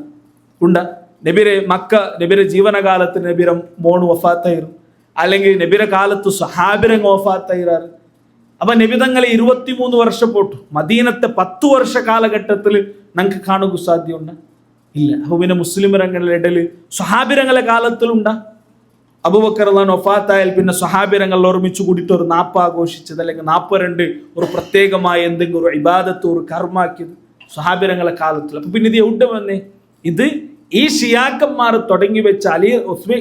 നബിയുടെ ജീവനകാലത്ത് നബിയുടെ മോണ് വഫാത്തായിരുന്നു, അല്ലെങ്കിൽ നബിയുടെ കാലത്ത് സ്വഹാബിരങ്ങ് വഫാത്തായിരാറ്. അപ്പൊ നബി തങ്ങളെ 23 വർഷം പോട്ടു, മദീനത്തെ 10 വർഷ കാലഘട്ടത്തിൽ നമുക്ക് കാണുക സാധ്യമുണ്ട ഇല്ല. അപ്പൊ പിന്നെ മുസ്ലിം രംഗങ്ങളുടെ ഇടയിൽ സ്വഹാബിരങ്ങളെ കാലത്തിലുണ്ട. അബൂബക്കർ റളിയല്ലാഹു അൻഹു വഫാത്തായാൽ പിന്നെ സ്വഹാബിരങ്ങൾ ഒരുമിച്ച് കൂടിയിട്ട് ഒരു നാപ്പ ആഘോഷിച്ചത്, അല്ലെങ്കിൽ 42 ഒരു പ്രത്യേകമായ എന്തെങ്കിലും ഒരു ഇബാദത്ത് ഒരു കർമാക്കിയത് സ്വഹാബിരങ്ങളെ കാലത്തിൽ. അപ്പൊ പിന്നെ ഇത് എവിടെ വന്നേ? ഇത് ഈ ഷിയാക്കന്മാർ തുടങ്ങി വെച്ച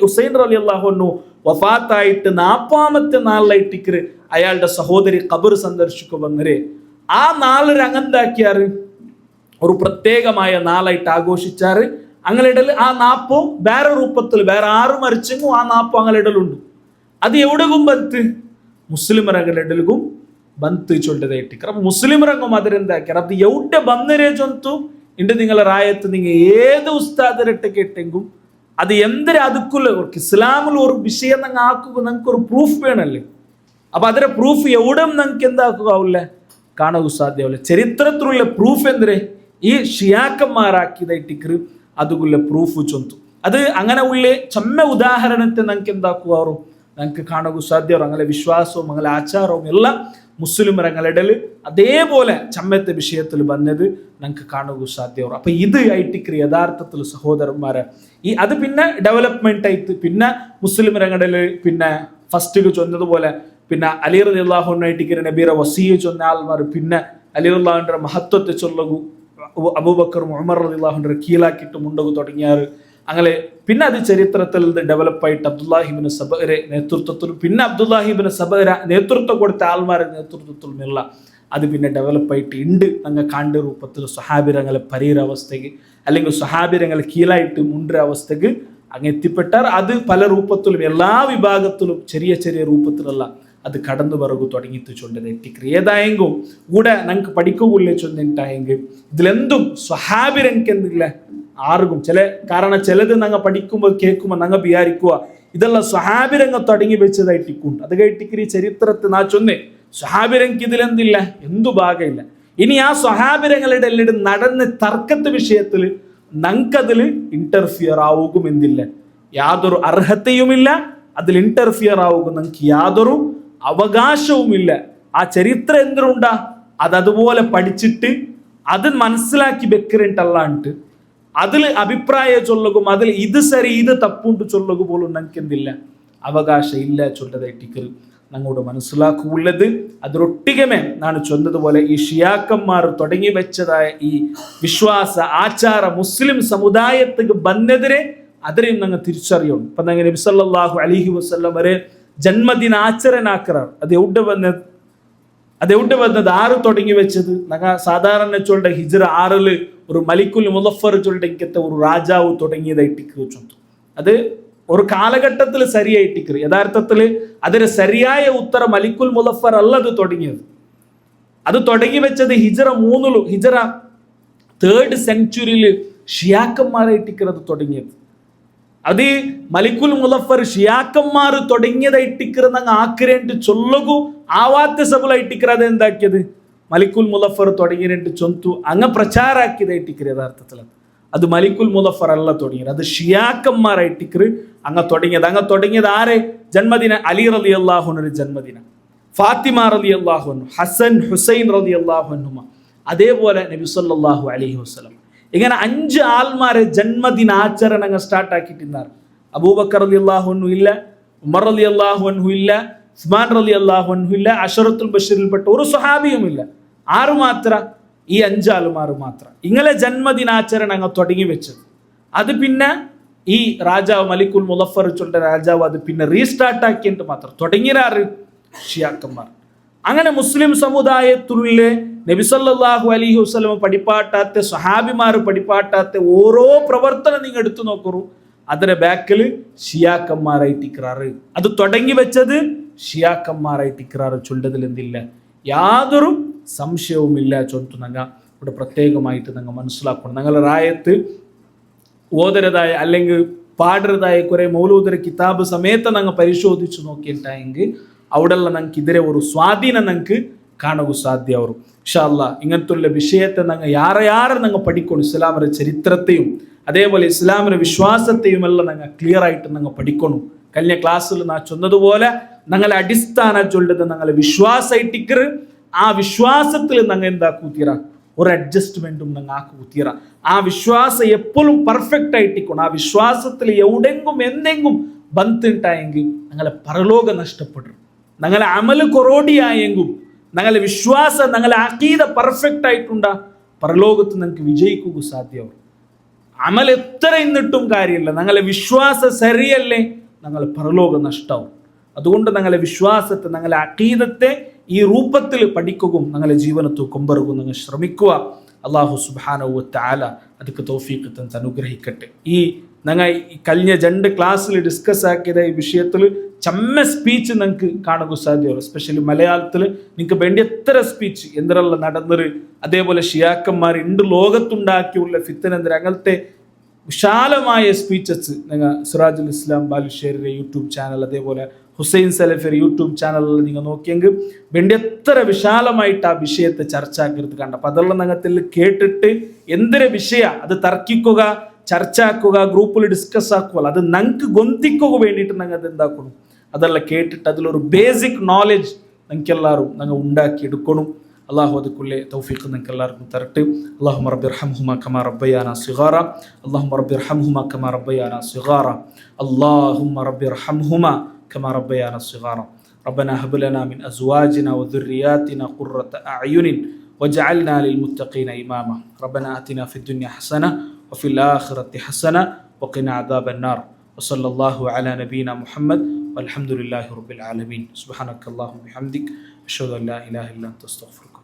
ഹുസൈൻ റളിയല്ലാഹു അൻഹു വഫാത്തായിട്ട് 40ാമത്തെ നാളിലായിട്ട് അയാളുടെ സഹോദരി ഖബർ സന്ദർശിക്കുക വന്നരെ ആ നാള് രംഗന്താക്കിയാറ് ഒരു പ്രത്യേകമായ നാളായിട്ട് ആഘോഷിച്ചാറ്. അങ്ങളിടൽ ആ നാപ്പോ വേറെ രൂപത്തിൽ വേറെ ആറ് മരിച്ചെങ്കും ആ നാപ്പോ അങ്ങളിടലുണ്ട്. അത് എവിടെയും ബന്ത് മുസ്ലിം ರಂಗಲಿಡಲ್ಗೂ ಬಂತು ಚೊಲ್ಡದೈಟಿಕ್ರ ಮುಸ್ಲಿಂ ರಂಗು ಅದರಿಂದಾಕ್ಯಾರ ಅದು ಎವ್ಡೆ ಬಂದರೆ ಜೊಂತು ಇಂಡು ನಿಂಗಳ ರಾಯತ್ತು ನಿಂಗೆ ഏത് ഉസ്താദരട്ടെ കേട്ടെങ്കും അത് എന്തൊരു അതുക്കുള്ള ഇസ്ലാമിൽ ഒരു വിഷയം നങ്ങ ആക്കുക നമുക്ക് ഒരു പ്രൂഫ് വേണല്ലേ. അപ്പൊ അതിന്റെ പ്രൂഫ് എവിടെ നമുക്ക് എന്താക്കുക ആവില്ല, കാണുക സാധ്യമാവില്ല. ചരിത്രത്തിലുള്ള പ്രൂഫ് എന്തിരെ ഈ ഷിയാക്കന്മാരാക്കിയതായിട്ടിക്കറ് അതുകുള്ള പ്രൂഫ് ചൊന്തു. അത് അങ്ങനെ ഉള്ള ചമ്മ ഉദാഹരണത്തെ നമുക്ക് എന്താക്കുക ಅವರು നമുക്ക് കാണുക സാധ്യവും അങ്ങനെ വിശ്വാസവും അങ്ങനെ ആചാരവും എല്ലാം മുസ്ലിം ರಂಗಲಿಡಲು അതേപോലെ ചമ്മത്തെ വിഷയത്തിൽ വന്നത് നമുക്ക് കാണുക സാധ്യവും. അപ്പൊ ഇത് ആയിട്ടിക്കറ് യഥാർത്ഥത്തിൽ സഹോദരന്മാരെ ഈ അത് പിന്നെ ഡെവലപ്മെന്റ് ആയിട്ട് പിന്നെ മുസ്ലിം ರಂಗലിടല് പിന്നെ ഫസ്റ്റ് ചൊന്നതുപോലെ പിന്നെ അലി റളിയല്ലാഹു അൻഹു ആയിട്ടിക്കറ് നബിയുടെ വസിയ ചൊന്ന ആൾമാർ പിന്നെ അലി റളിയല്ലാഹു അൻഹുവിന്റെ മഹത്വത്തെ ചൊല്ലകു അബൂബക്കറും ഉമർ റളിയല്ലാഹു അൻഹു കീഴാക്കിയിട്ട് മുണ്ടകു തുടങ്ങിയാറ്. അങ്ങനെ പിന്നെ അത് ചരിത്രത്തിൽ ഡെവലപ്പായിട്ട് അബ്ദുല്ലാഹിബ്നു സബഅരെ നേതൃത്വത്തിലും പിന്നെ അബ്ദുല്ലാഹിബ്നു സബഅര നേതൃത്വം കൊടുത്ത ആൾമാരുടെ നേതൃത്വത്തിലും എല്ലാം അത് പിന്നെ ഡെവലപ്പായിട്ട് ഉണ്ട്. അങ്ങ് കാണ്ട രൂപത്തിൽ സ്വഹാബിരങ്ങളെ പരീര അവസ്ഥയ്ക്ക് അല്ലെങ്കിൽ സ്വഹാബിരങ്ങളെ കീഴായിട്ട് മുണ്ടര അവസ്ഥയ്ക്ക് അങ്ങ് എത്തിപ്പെട്ടാർ. അത് പല രൂപത്തിലും എല്ലാ വിഭാഗത്തിലും ചെറിയ ചെറിയ രൂപത്തിലല്ല അത് കടന്നു വരകു തുടങ്ങിയിട്ട് ചൊല്ലത് എത്തിക്കറി. ഏതായെങ്കും കൂടെ ഞങ്ങൾക്ക് പഠിക്കുകയില്ലേ ചൊന്നിട്ടായെങ്കിൽ ഇതിലെന്തും സ്വഹാബിരങ്ങൾക്ക് എന്തില്ല ആർക്കും ചില കാരണം ചിലത് ഞങ്ങൾ പഠിക്കുമ്പോൾ കേൾക്കുമ്പോൾ ഞങ്ങൾ വിചാരിക്കുക ഇതെല്ലാം സ്വഹാബിരങ്ങ തുടങ്ങി വെച്ചതായിട്ടിക്കുണ്ട്. അത് കേട്ടിക്കറി ചരിത്രത്തിൽ നാ ചൊന്നേ സ്വഹാബിരങ്ങൾക്ക് ഇതിലെന്തില്ല എന്തു ഭാഗമില്ല. ഇനി ആ സ്വഹാബിരങ്ങളുടെ എല്ലാം നടന്ന തർക്കത്തെ വിഷയത്തിൽ ഞങ്ങൾക്കതിൽ ഇന്റർഫിയർ ആവുകയും എന്തില്ല, യാതൊരു അർഹതയുമില്ല. അതിൽ ഇന്റർഫിയർ ആവുക ഞങ്ങൾക്ക് യാതൊരു അവകാശവുമില്ല. ആ ചരിത്രം എന്തിനുണ്ടാ അതതുപോലെ പഠിച്ചിട്ട് അത് മനസ്സിലാക്കി വെക്കറിട്ടല്ലാണ്ട് അതിൽ അഭിപ്രായം ചൊല്ലുകയും അതിൽ ഇത് ശരി ഇത് തപ്പുണ്ട് ചൊല്ലുക പോലും ഞങ്ങൾക്ക് എന്തില്ല അവകാശം ഇല്ല ചൊല്ലതായിട്ടിക്കറ് ഞങ്ങളോട് മനസ്സിലാക്കുള്ളത്. അതിരൊട്ടികമേ നാണ് ചൊന്നതുപോലെ ഈ ഷിയാക്കന്മാർ തുടങ്ങി വെച്ചതായ ഈ വിശ്വാസ ആചാര മുസ്ലിം സമുദായത്തിന് ബന്നെതിരെ അതിനെയും ഞങ്ങൾ തിരിച്ചറിയണം. ഇപ്പൊ ഞങ്ങൾ നബി സല്ലല്ലാഹു അലൈഹി വസല്ലം വരെ ജന്മദിനാചരണാക്കറാർ. അത് എവിടെ വന്നത് ആറ് തുടങ്ങി വെച്ചത് ഞങ്ങൾ സാധാരണ ചൊല്ലുടെ ഹിജ്റ 6 ഒരു മലിക്കുൽ മുളഫർ ചൊല്ലിക്കത്തെ ഒരു രാജാവ് തുടങ്ങിയതായിട്ടിക്കറ് ചൊന്തു. അത് ഒരു കാലഘട്ടത്തിൽ ശരിയായിട്ടിക്കറ്. യഥാർത്ഥത്തിൽ അതിന് ശരിയായ ഉത്തരം മലിക്കുൽ മുളഫർ അല്ല അത് തുടങ്ങിയത്. അത് തുടങ്ങി വെച്ചത് ഹിജ്റ 3rd സെഞ്ച്വറിയിൽ ഷിയാക്കന്മാരായിട്ടിക്കറ് അത് തുടങ്ങിയത്. അത് മലിക്കുൽ മുളഫർ ഷിയാക്കന്മാർ തുടങ്ങിയതായിട്ടിക്കറ് ഞങ്ങൾ ആക്കിരണ്ട് ചൊല്ലുകു ആവാത്ത സബലായിട്ടിക്കറ് അത് എന്താക്കിയത് മലിക്കുൽ മുളഫർ തുടങ്ങിയിട്ട് ചൊന്തു അങ്ങ് പ്രചാരാക്കിയതായിട്ടിക്കറ്. യഥാർത്ഥത്തിൽ അത് മലിക്കുൽ മുളഫർ അല്ല തുടങ്ങിയത്, അത് ഷിയാക്കന്മാരായിട്ടിക്കറ് അങ്ങ് തുടങ്ങിയത് ആരെ ജന്മദിന അലി റളിയല്ലാഹു അൻഹുവിന്റെ ജന്മദിനം, ഫാത്തിമ റളിയല്ലാഹു അൻഹു, ഹസൻ ഹുസൈൻ റളിയല്ലാഹു അൻഹുമ, അതേപോലെ നബി സല്ലല്ലാഹു അലൈഹി വസല്ലം. ഇങ്ങനെ 5 ആൾമാരെ ജന്മദിനാചരണങ്ങൾ സ്റ്റാർട്ട് ആക്കിയിട്ടിരുന്നാർ. അബൂബക്കർ റളിയല്ലാഹു അൻഹു ഇല്ല, ഉമർ റളിയല്ലാഹു അൻഹു ഇല്ല, ഉസ്മാൻ റളിയല്ലാഹു അൻഹു ഇല്ല, അശറത്തുൽ ബഷീറിൽപ്പെട്ട ഒരു സ്വഹാബിയും ഇല്ല. ആറ് മാത്ര ഈ 5 ആൾമാർ മാത്രം ഇങ്ങനെ ജന്മദിനാചരണങ്ങൾ തുടങ്ങി വെച്ചത്. അത് പിന്നെ ഈ രാജാവ് മലിക്കുൽ മുളഫർ ചൊല്ലുന്ന രാജാവ് അത് പിന്നെ റീസ്റ്റാർട്ട് ആക്കിയിട്ട് മാത്രം തുടങ്ങിയാറ് ഷിയാക്കന്മാർ. അങ്ങനെ മുസ്ലിം സമുദായത്തിലുള്ള നബി സല്ലല്ലാഹു അലൈഹി വസല്ലം പഠിപ്പാട്ടാത്ത സ്വഹാബിമാർ പഠിപ്പാട്ടാത്ത ഓരോ പ്രവർത്തനം നിങ്ങൾ എടുത്തു നോക്കൂ, അതിന്റെ ബാക്കിൽ ഷിയാക്കന്മാരായിട്ടിക്കറാറ്. അത് തുടങ്ങി വെച്ചത് ഷിയാക്കന്മാരായിട്ടിക്കറാറ് ചൊല്ലതിൽ എന്തില്ല യാതൊരു സംശയവുമില്ല ചൊല്ലുന്നു. ഞങ്ങൾ ഇവിടെ പ്രത്യേകമായിട്ട് ഞങ്ങൾ മനസ്സിലാക്കണം. ഞങ്ങളുടെ റായത്ത് ഓതരതായ അല്ലെങ്കിൽ പാടരുതായ കുറെ മൗലൂദര കിതാബ് സമയത്ത് ഞങ്ങൾ പരിശോധിച്ചു നോക്കിയിട്ടായെങ്കിൽ അവിടെയുള്ള ഞങ്ങൾക്ക് ഇതിരെ ഒരു സ്വാധീനം ഞങ്ങൾക്ക് ಕಾಣಗೂ ಸಾಧ್ಯ ಅವರು. ಇನ್ಶಾ ಅಲ್ಲಾ ಇಂಗಂತುಳ್ಳ ವಿಷಯத்தை நாங்கள் யாரை நாங்கள் படிக்கணும், இஸ்லாமிய ചരിത്രത്തെയും അതേപോലെ ഇസ്ലാമിന്റെ വിശ്വാസത്തെയും എല്ലാം ഞങ്ങൾ ക്ലിയർ ആയിട്ട് ഞങ്ങൾ പഠിക്കണം. കഴിഞ്ഞ ക്ലാസ്സിൽ ഞാൻ ചൊന്നതുപോലെ ഞങ്ങളെ അടിസ്ഥാന ചൊല്ലത് ഞങ്ങളെ വിശ്വാസമായിട്ടിക്കറ്. ആ വിശ്വാസത്തിൽ ഞങ്ങൾ എന്താ കൂത്തിറ ഒരു അഡ്ജസ്റ്റ്മെന്റും ഞങ്ങൾ ആക്കി കൂത്തിറ. ആ വിശ്വാസം എപ്പോഴും പെർഫെക്റ്റ് ആയിട്ടിക്കണം. ആ വിശ്വാസത്തിൽ എവിടെങ്കും എന്തെങ്കും ബന്ധിട്ടായെങ്കിൽ ഞങ്ങളെ പരലോക നഷ്ടപ്പെടും. ഞങ്ങളെ അമല് കൊറോടിയായെങ്കും ഞങ്ങളെ വിശ്വാസം ഞങ്ങളെ അഖീദ പെർഫെക്റ്റ് ആയിട്ടുണ്ടാ പരലോകത്ത് ഞങ്ങൾക്ക് വിജയിക്കുക സാധ്യമാവും. അമൽ എത്ര എന്നിട്ടും കാര്യമില്ല, ഞങ്ങളെ വിശ്വാസം ശരിയല്ലേ ഞങ്ങളെ പരലോക നഷ്ടമാവും. അതുകൊണ്ട് ഞങ്ങളെ വിശ്വാസത്തെ ഞങ്ങളെ അഖീദത്തെ ഈ രൂപത്തിൽ പഠിക്കുകയും ഞങ്ങളെ ജീവനത്തിൽ കൊമ്പറുകയും ഞങ്ങൾ ശ്രമിക്കുക. അല്ലാഹു സുബ്ഹാനഹു വ തആല ಅದಕ್ಕೆ തൗഫീഖ് തന്ന് അനുഗ്രഹിക്കട്ടെ. ഈ ഞങ്ങൾ കഴിഞ്ഞ 2 ക്ലാസ്സിൽ ഡിസ്കസ് ആക്കിയത് ഈ വിഷയത്തിൽ ചമ്മ സ്പീച്ച് നിങ്ങൾക്ക് കാണുക സാധ്യമാണ്. എസ്പെഷ്യലി മലയാളത്തിൽ നിങ്ങൾക്ക് വേണ്ടി എത്ര സ്പീച്ച് എന്തെല്ലാം നടന്നത്, അതേപോലെ ഷിയാക്കന്മാർ ഇണ്ട് ലോകത്തുണ്ടാക്കിയുള്ള ഫിത്തനെന്തര അങ്ങനത്തെ വിശാലമായ സ്പീച്ചസ് നിങ്ങൾ സിറാജുൽ ഇസ്ലാം ബാലുശ്ശേരിയുടെ യൂട്യൂബ് ചാനൽ, അതേപോലെ ഹുസൈൻ സലഫിയുടെ യൂട്യൂബ് ചാനലിൽ നിങ്ങൾ നോക്കിയെങ്കിൽ വേണ്ടി എത്ര വിശാലമായിട്ട് ആ വിഷയത്തെ ചർച്ച ആക്കരുത് കണ്ട. അപ്പം അതെല്ലാം ഞങ്ങത്തിൽ കേട്ടിട്ട് എന്തൊരു വിഷയ അത് തർക്കിക്കുക, ചർച്ച ആക്കുക, ഗ്രൂപ്പിൽ ഡിസ്കസ് ആക്കുക, അത് ഞങ്ങൾക്ക് ഗൊന്തിക്കുക വേണ്ടിയിട്ട് ഞങ്ങൾ അത് എന്താക്കണം, അതെല്ലാം കേട്ടിട്ട് അതിലൊരു ബേസിക് നോളജ് ഞങ്ങൾക്കെല്ലാവരും ഞങ്ങൾ ഉണ്ടാക്കിയെടുക്കണം. അള്ളാഹു അതുക്കുള്ളേ തൗഫീഖ് നിങ്ങൾക്ക് എല്ലാവർക്കും തരട്ടെ. അല്ലാഹുമ്മ റബ്ബി ഇർഹംഹുമാ കമാ റബ്ബയാനാ സിഗാറ. അല്ലാഹുമ്മ റബ്ബി ഇർഹംഹുമാ കമാ റബ്ബയാനാ സിഗാറ. അല്ലാഹുമ്മ റബ്ബി ഇർഹംഹുമാ കമാ റബ്ബയാനാ സിഗാറ. ربنا هب لنا من أزواجنا وذرياتنا قرة أعين واجعلنا للمتقين إماما. ربنا آتنا في الدنيا حسنة وفي الآخرة حسنة وقنا عذاب النار. وصلى الله على نبينا محمد والحمد لله رب العالمين. سبحانك اللهم وبحمدك أشهد أن لا إله إلا أنت أستغفرك.